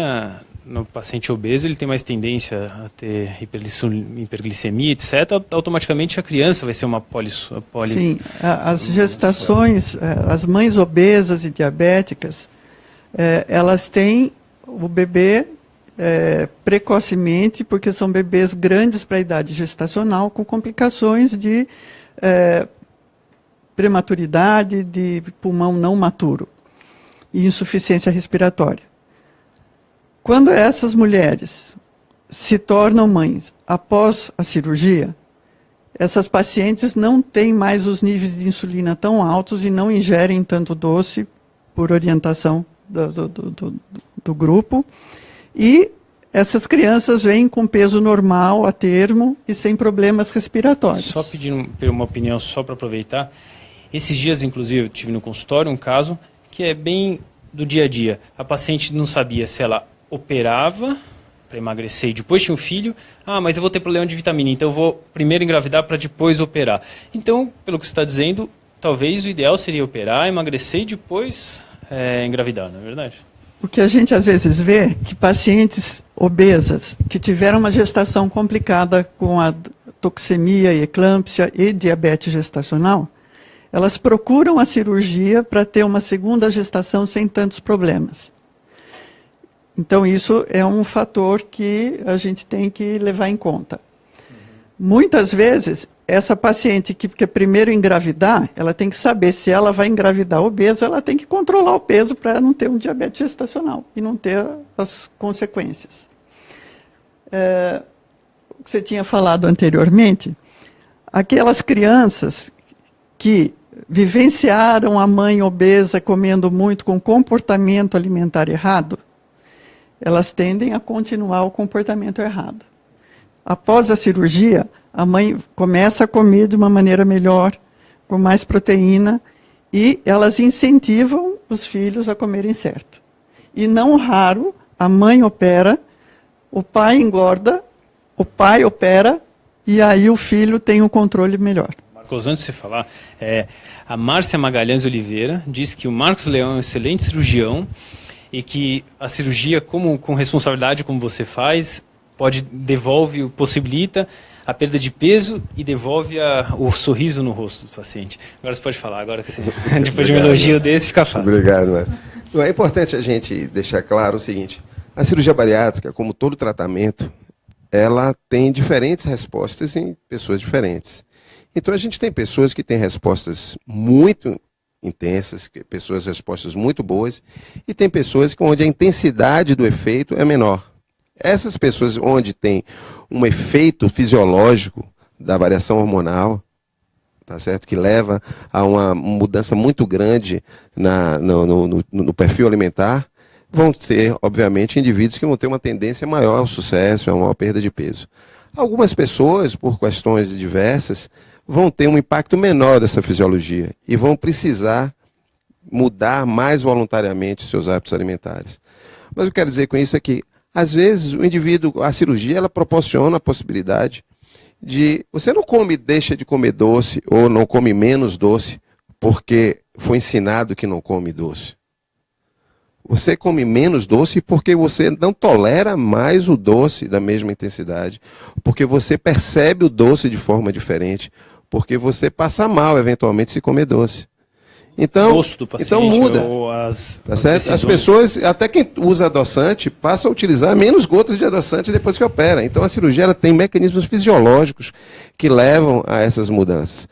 [SPEAKER 1] no paciente obeso ele tem mais tendência a ter hiperglicemia, etc. Automaticamente a criança vai ser uma
[SPEAKER 3] Sim, as gestações, as mães obesas e diabéticas, elas têm o bebê precocemente, porque são bebês grandes para a idade gestacional, com complicações de prematuridade, de pulmão não maturo e insuficiência respiratória. Quando essas mulheres se tornam mães após a cirurgia, essas pacientes não têm mais os níveis de insulina tão altos e não ingerem tanto doce por orientação do grupo, e essas crianças vêm com peso normal a termo e sem problemas respiratórios.
[SPEAKER 1] Só pedindo uma opinião, só para aproveitar. Esses dias, inclusive, eu tive no consultório um caso que é bem do dia a dia. A paciente não sabia se ela operava para emagrecer e depois tinha um filho. Ah, mas eu vou ter problema de vitamina, então eu vou primeiro engravidar para depois operar. Então, pelo que você está dizendo, talvez o ideal seria operar, emagrecer e depois engravidar, não é verdade?
[SPEAKER 3] O que a gente às vezes vê é que pacientes obesas que tiveram uma gestação complicada com a toxemia e eclâmpsia e diabetes gestacional, elas procuram a cirurgia para ter uma segunda gestação sem tantos problemas. Então isso é um fator que a gente tem que levar em conta. Muitas vezes, essa paciente que quer primeiro engravidar, ela tem que saber se ela vai engravidar obesa, ela tem que controlar o peso para não ter um diabetes gestacional e não ter as consequências. O que você tinha falado anteriormente, aquelas crianças que vivenciaram a mãe obesa comendo muito com comportamento alimentar errado, elas tendem a continuar o comportamento errado. Após a cirurgia, a mãe começa a comer de uma maneira melhor, com mais proteína, e elas incentivam os filhos a comerem certo. E não raro, a mãe opera, o pai engorda, o pai opera, e aí o filho tem um controle melhor.
[SPEAKER 1] Marcos, antes de você falar, a Márcia Magalhães Oliveira diz que o Marcos Leão é um excelente cirurgião e que a cirurgia, com responsabilidade como você faz, possibilita a perda de peso e devolve o sorriso no rosto do paciente. Agora você pode falar, agora que você, depois de um elogio desse, fica fácil.
[SPEAKER 2] Obrigado, Márcio. É importante a gente deixar claro o seguinte, a cirurgia bariátrica, como todo tratamento, ela tem diferentes respostas em pessoas diferentes. Então a gente tem pessoas que têm respostas muito intensas, respostas muito boas, e tem pessoas onde a intensidade do efeito é menor. Essas pessoas onde tem um efeito fisiológico da variação hormonal, tá certo? Que leva a uma mudança muito grande no perfil alimentar, vão ser, obviamente, indivíduos que vão ter uma tendência maior ao sucesso, a maior perda de peso. Algumas pessoas, por questões diversas, vão ter um impacto menor dessa fisiologia e vão precisar mudar mais voluntariamente seus hábitos alimentares. Mas o que eu quero dizer com isso é que, às vezes, o indivíduo, a cirurgia, ela proporciona a possibilidade de... Você não deixa de comer doce ou não come menos doce porque foi ensinado que não come doce. Você come menos doce porque você não tolera mais o doce da mesma intensidade, porque você percebe o doce de forma diferente, porque você passa mal, eventualmente, se comer doce. Então,
[SPEAKER 1] do paciente,
[SPEAKER 2] então muda.
[SPEAKER 1] Tá
[SPEAKER 2] certo? As pessoas, até quem usa adoçante, passa a utilizar menos gotas de adoçante depois que opera. Então a cirurgia ela tem mecanismos fisiológicos que levam a essas mudanças.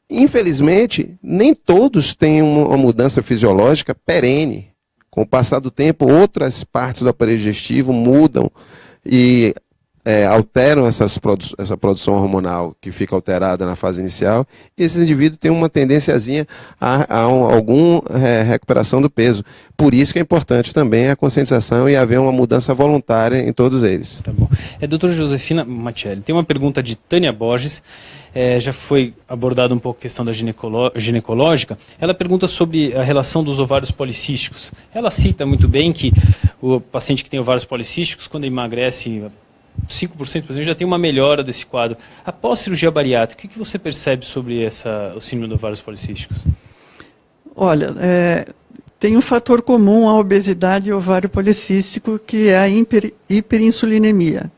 [SPEAKER 2] Infelizmente, nem todos têm uma mudança fisiológica perene. Com o passar do tempo, outras partes do aparelho digestivo mudam e alteram essa produção hormonal que fica alterada na fase inicial, e esses indivíduos têm uma tendênciazinha a alguma recuperação do peso. Por isso que é importante também a conscientização e haver uma mudança voluntária em todos eles.
[SPEAKER 1] Tá bom. Doutora Josefina Machelli, tem uma pergunta de Tânia Borges, já foi abordada um pouco a questão da ginecológica. Ela pergunta sobre a relação dos ovários policísticos. Ela cita muito bem que o paciente que tem ovários policísticos, quando emagrece 5%, por exemplo, já tem uma melhora desse quadro. Após cirurgia bariátrica, o que você percebe sobre o síndrome dos ovários policísticos?
[SPEAKER 3] Olha, tem um fator comum à obesidade e ovário policístico, que é a hiperinsulinemia,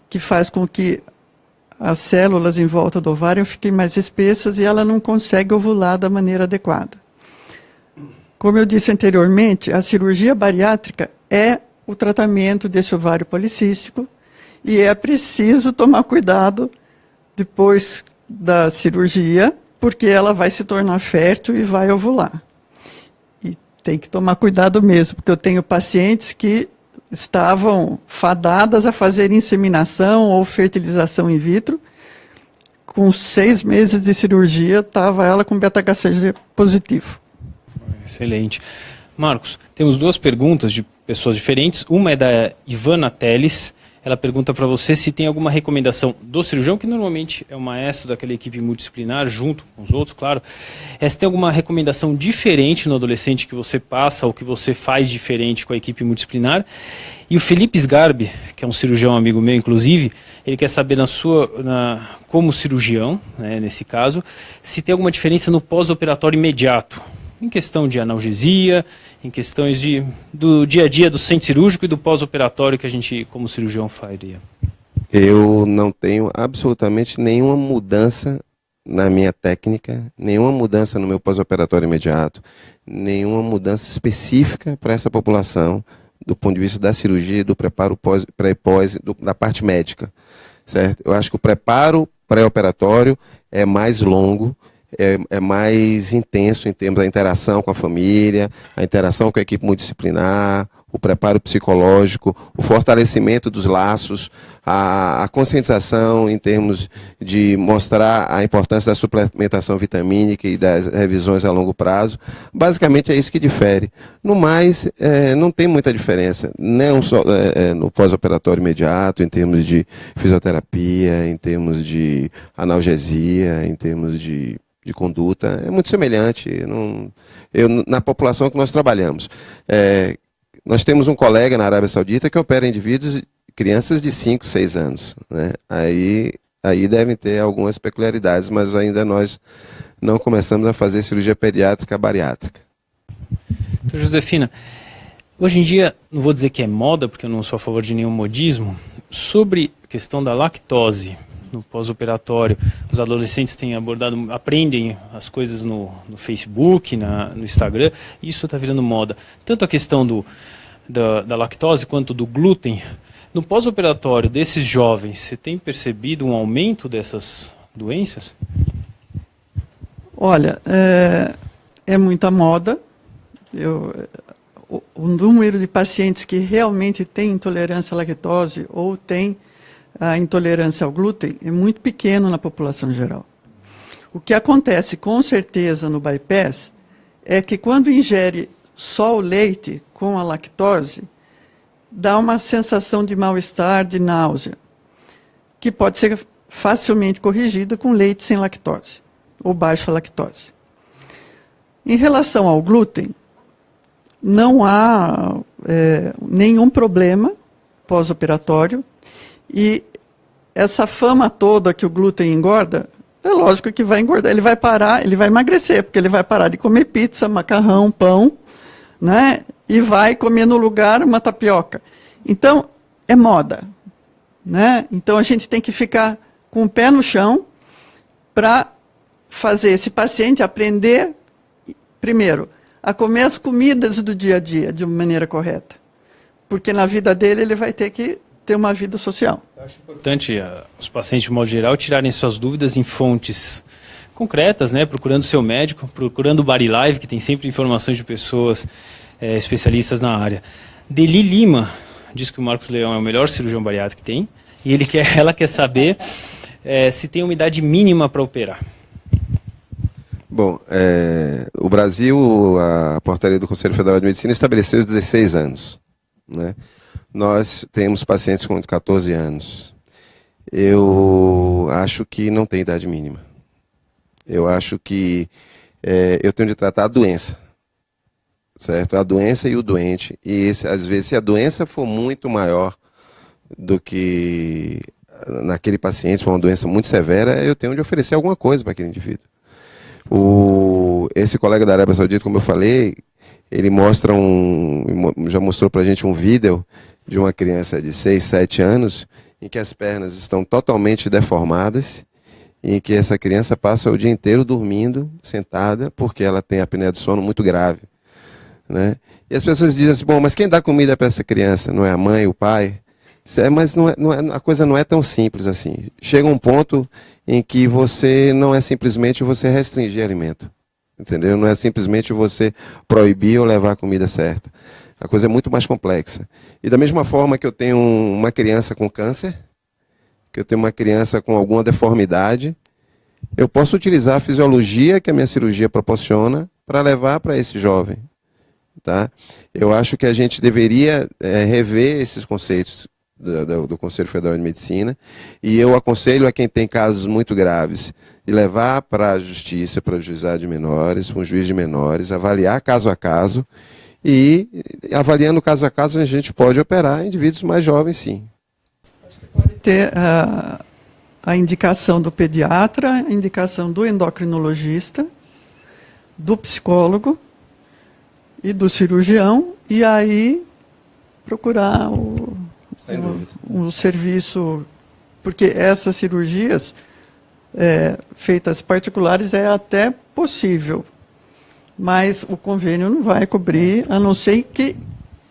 [SPEAKER 3] que faz com que as células em volta do ovário fiquem mais espessas e ela não consegue ovular da maneira adequada. Como eu disse anteriormente, a cirurgia bariátrica é o tratamento desse ovário policístico e é preciso tomar cuidado depois da cirurgia, porque ela vai se tornar fértil e vai ovular. E tem que tomar cuidado mesmo, porque eu tenho pacientes que estavam fadadas a fazer inseminação ou fertilização in vitro. Com 6 meses de cirurgia, estava ela com beta-HCG positivo.
[SPEAKER 1] Excelente. Marcos, temos 2 perguntas de pessoas diferentes. Uma é da Ivana Teles. Ela pergunta para você se tem alguma recomendação do cirurgião, que normalmente é o maestro daquela equipe multidisciplinar, junto com os outros, claro. Se tem alguma recomendação diferente no adolescente que você passa ou que você faz diferente com a equipe multidisciplinar. E o Felipe Sgarbi, que é um cirurgião amigo meu, inclusive, ele quer saber como cirurgião, né, nesse caso, se tem alguma diferença no pós-operatório imediato, em questão de analgesia, em questões do dia a dia do centro cirúrgico e do pós-operatório que a gente, como cirurgião, faria.
[SPEAKER 2] Eu não tenho absolutamente nenhuma mudança na minha técnica, nenhuma mudança no meu pós-operatório imediato, nenhuma mudança específica para essa população, do ponto de vista da cirurgia, do preparo pré e pós, da parte médica, certo? Eu acho que o preparo pré-operatório é mais longo, é mais intenso em termos da interação com a família, a interação com a equipe multidisciplinar, o preparo psicológico, o fortalecimento dos laços, a conscientização em termos de mostrar a importância da suplementação vitamínica e das revisões a longo prazo. Basicamente é isso que difere. No mais, não tem muita diferença, não só no pós-operatório imediato, em termos de fisioterapia, em termos de analgesia, em termos de conduta, é muito semelhante na população que nós trabalhamos. Nós temos um colega na Arábia Saudita que opera indivíduos, crianças de 5, 6 anos. Né? Aí devem ter algumas peculiaridades, mas ainda nós não começamos a fazer cirurgia pediátrica bariátrica.
[SPEAKER 1] Então, Josefina, hoje em dia, não vou dizer que é moda, porque eu não sou a favor de nenhum modismo, sobre a questão da lactose no pós-operatório, os adolescentes têm aprendem as coisas no Facebook, no Instagram, isso está virando moda. Tanto a questão da lactose quanto do glúten. No pós-operatório desses jovens, você tem percebido um aumento dessas doenças?
[SPEAKER 3] Olha, é muita moda. O número de pacientes que realmente têm intolerância à lactose ou têm a intolerância ao glúten é muito pequeno na população geral. O que acontece com certeza no bypass é que quando ingere só o leite com a lactose, dá uma sensação de mal-estar, de náusea, que pode ser facilmente corrigida com leite sem lactose, ou baixa lactose. Em relação ao glúten, não há nenhum problema pós-operatório. E essa fama toda que o glúten engorda, é lógico que vai engordar, ele vai parar, ele vai emagrecer, porque ele vai parar de comer pizza, macarrão, pão, né? E vai comer no lugar uma tapioca. Então, é moda, né? Então, a gente tem que ficar com o pé no chão para fazer esse paciente aprender, primeiro, a comer as comidas do dia a dia de uma maneira correta. Porque na vida dele ele vai ter que ter uma vida social.
[SPEAKER 1] Eu acho importante os pacientes, de modo geral, tirarem suas dúvidas em fontes concretas, né? Procurando seu médico, procurando o Bari Live, que tem sempre informações de pessoas especialistas na área. Deli Lima diz que o Marcos Leão é o melhor cirurgião bariátrico que tem, e ela quer saber se tem uma idade mínima para operar.
[SPEAKER 2] Bom, o Brasil, a portaria do Conselho Federal de Medicina estabeleceu os 16 anos, né? Nós temos pacientes com 14 anos. Eu acho que não tem idade mínima. Eu acho que eu tenho de tratar a doença, certo? A doença e o doente. E às vezes, se a doença for muito maior do que naquele paciente, se for uma doença muito severa, eu tenho de oferecer alguma coisa para aquele indivíduo. Esse colega da Arábia Saudita, como eu falei, ele já mostrou para a gente um vídeo de uma criança de 6, 7 anos, em que as pernas estão totalmente deformadas, e em que essa criança passa o dia inteiro dormindo, sentada, porque ela tem apneia do sono muito grave. Né? E as pessoas dizem assim, bom, mas quem dá comida para essa criança? Não é a mãe, o pai? Mas a coisa não é tão simples assim. Chega um ponto em que não é simplesmente você restringir alimento. Entendeu? Não é simplesmente você proibir ou levar a comida certa. A coisa é muito mais complexa. E da mesma forma que eu tenho uma criança com câncer, que eu tenho uma criança com alguma deformidade, eu posso utilizar a fisiologia que a minha cirurgia proporciona para levar para esse jovem. tá? Eu acho que a gente deveria rever esses conceitos do Conselho Federal de Medicina, e eu aconselho a quem tem casos muito graves de levar para a justiça, para o juizado de menores, para um juiz de menores, avaliar caso a caso, e avaliando caso a caso a gente pode operar indivíduos mais jovens, sim.
[SPEAKER 3] Pode ter a indicação do pediatra, a indicação do endocrinologista, do psicólogo e do cirurgião, e aí procurar o serviço, porque essas cirurgias feitas particulares é até possível, mas o convênio não vai cobrir, a não ser que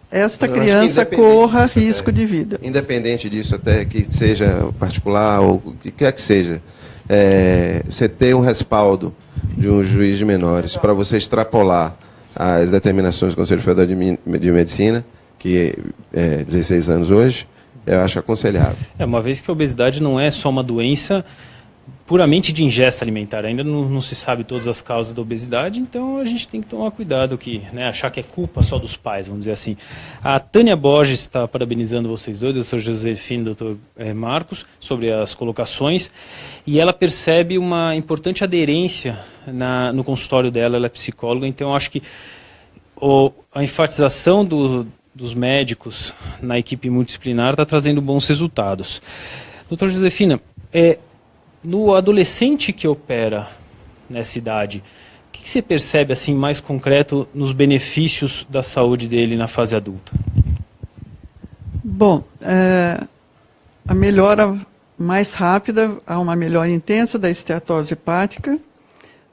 [SPEAKER 3] esta criança corra risco de vida.
[SPEAKER 2] Independente disso, até que seja particular ou o que quer que seja, você ter um respaldo de um juiz de menores para você extrapolar as determinações do Conselho Federal de Medicina, que é 16 anos hoje, eu acho aconselhável.
[SPEAKER 1] Uma vez que a obesidade não é só uma doença puramente de ingesta alimentar, ainda não se sabe todas as causas da obesidade, então a gente tem que tomar cuidado achar que é culpa só dos pais, vamos dizer assim. A Tânia Borges está parabenizando vocês dois, doutor Josefino e doutor Marcos, sobre as colocações, e ela percebe uma importante aderência no consultório dela, ela é psicóloga, então eu acho que a enfatização dos médicos na equipe multidisciplinar está trazendo bons resultados. Doutor Josefina, no adolescente que opera nessa idade, o que você percebe assim mais concreto nos benefícios da saúde dele na fase adulta?
[SPEAKER 3] Bom, a melhora mais rápida, há uma melhora intensa da esteatose hepática,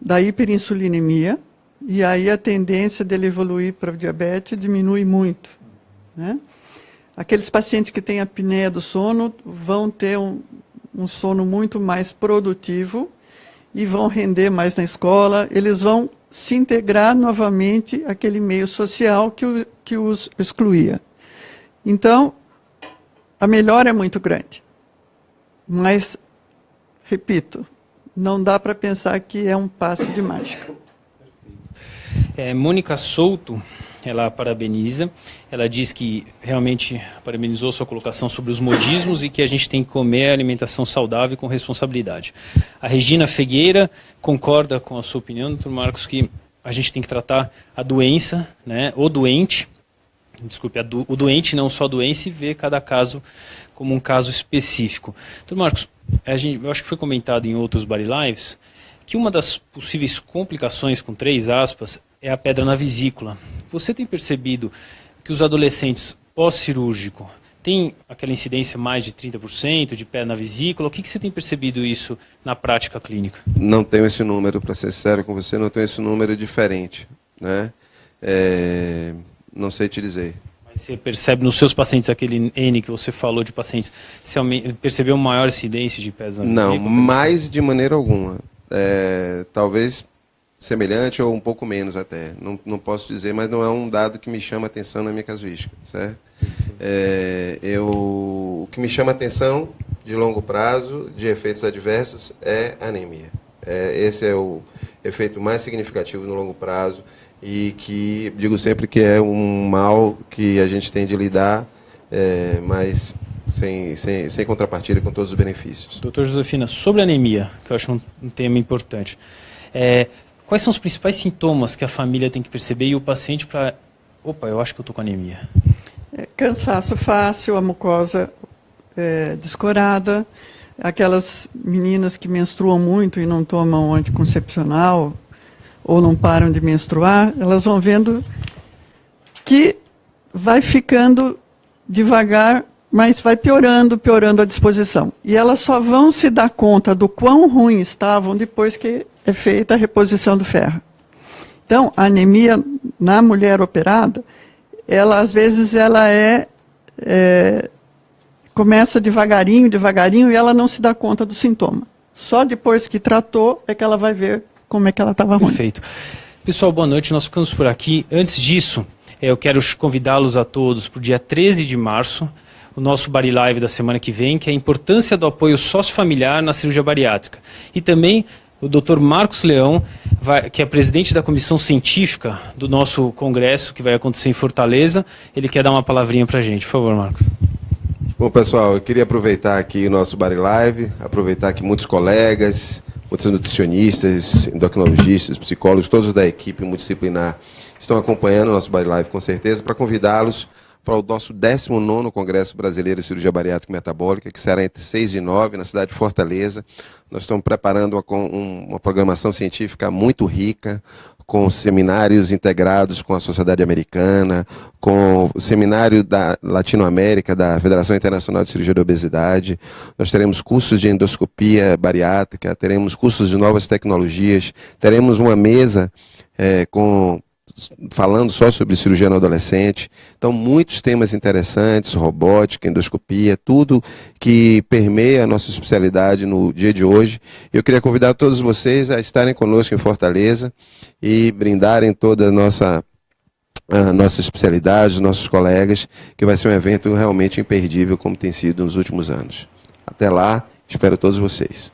[SPEAKER 3] da hiperinsulinemia, e aí a tendência dele evoluir para o diabetes diminui muito, né? Aqueles pacientes que têm apneia do sono vão ter um sono muito mais produtivo e vão render mais na escola, eles vão se integrar novamente àquele meio social que os excluía. Então, a melhora é muito grande. Mas, repito, não dá para pensar que é um passe de mágica.
[SPEAKER 1] Mônica Souto, ela parabeniza, ela diz que realmente parabenizou sua colocação sobre os modismos e que a gente tem que comer alimentação saudável com responsabilidade. A Regina Figueira concorda com a sua opinião, doutor Marcos, que a gente tem que tratar a doença, né, o doente, o doente, não só a doença, e ver cada caso como um caso específico. Doutor Marcos, eu acho que foi comentado em outros Body Lives que uma das possíveis complicações, com 3 aspas, é a pedra na vesícula. Você tem percebido que os adolescentes pós-cirúrgico têm aquela incidência mais de 30% de pedra na vesícula? O que você tem percebido isso na prática clínica?
[SPEAKER 2] Não tenho esse número, para ser sério com você, não tenho esse número diferente, né? Não sei te dizer.
[SPEAKER 1] Mas você percebe nos seus pacientes, aquele N que você falou de pacientes, você percebeu uma maior incidência de pedras na vesícula?
[SPEAKER 2] Não, mais de maneira alguma. Talvez semelhante ou um pouco menos até. Não posso dizer, mas não é um dado que me chama atenção na minha casuística, certo? O que me chama atenção de longo prazo, de efeitos adversos, é anemia. Esse é o efeito mais significativo no longo prazo e que, digo sempre que é um mal que a gente tem de lidar, mas sem contrapartida, com todos os benefícios.
[SPEAKER 1] Doutor Josefina, sobre a anemia, que eu acho um tema importante, quais são os principais sintomas que a família tem que perceber e o paciente para... Opa, eu acho que eu estou com anemia.
[SPEAKER 3] Cansaço fácil, a mucosa descorada, aquelas meninas que menstruam muito e não tomam anticoncepcional ou não param de menstruar, elas vão vendo que vai ficando devagar, mas vai piorando a disposição. E elas só vão se dar conta do quão ruim estavam depois que é feita a reposição do ferro. Então, a anemia na mulher operada, às vezes ela começa devagarinho, e ela não se dá conta do sintoma. Só depois que tratou é que ela vai ver como é que ela estava ruim.
[SPEAKER 1] Perfeito. Pessoal, boa noite, nós ficamos por aqui. Antes disso, eu quero convidá-los a todos para o dia 13 de março, o nosso Body Live da semana que vem, que é a importância do apoio sócio-familiar na cirurgia bariátrica. E também o Dr. Marcos Leão, que é presidente da comissão científica do nosso congresso, que vai acontecer em Fortaleza. Ele quer dar uma palavrinha para a gente. Por favor, Marcos.
[SPEAKER 2] Bom, pessoal, eu queria aproveitar aqui o nosso Body Live, aproveitar que muitos colegas, muitos nutricionistas, endocrinologistas, psicólogos, todos da equipe multidisciplinar estão acompanhando o nosso Body Live, com certeza, para convidá-los para o nosso 19º Congresso Brasileiro de Cirurgia Bariátrica e Metabólica, que será entre 6 e 9, na cidade de Fortaleza. Nós estamos preparando uma programação científica muito rica, com seminários integrados com a Sociedade Americana, com o seminário da Latinoamérica, da Federação Internacional de Cirurgia da Obesidade. Nós teremos cursos de endoscopia bariátrica, teremos cursos de novas tecnologias, teremos uma mesa falando só sobre cirurgia no adolescente. Então, muitos temas interessantes, robótica, endoscopia, tudo que permeia a nossa especialidade no dia de hoje. Eu queria convidar todos vocês a estarem conosco em Fortaleza e brindarem toda a nossa especialidade, os nossos colegas, que vai ser um evento realmente imperdível, como tem sido nos últimos anos. Até lá, espero todos vocês.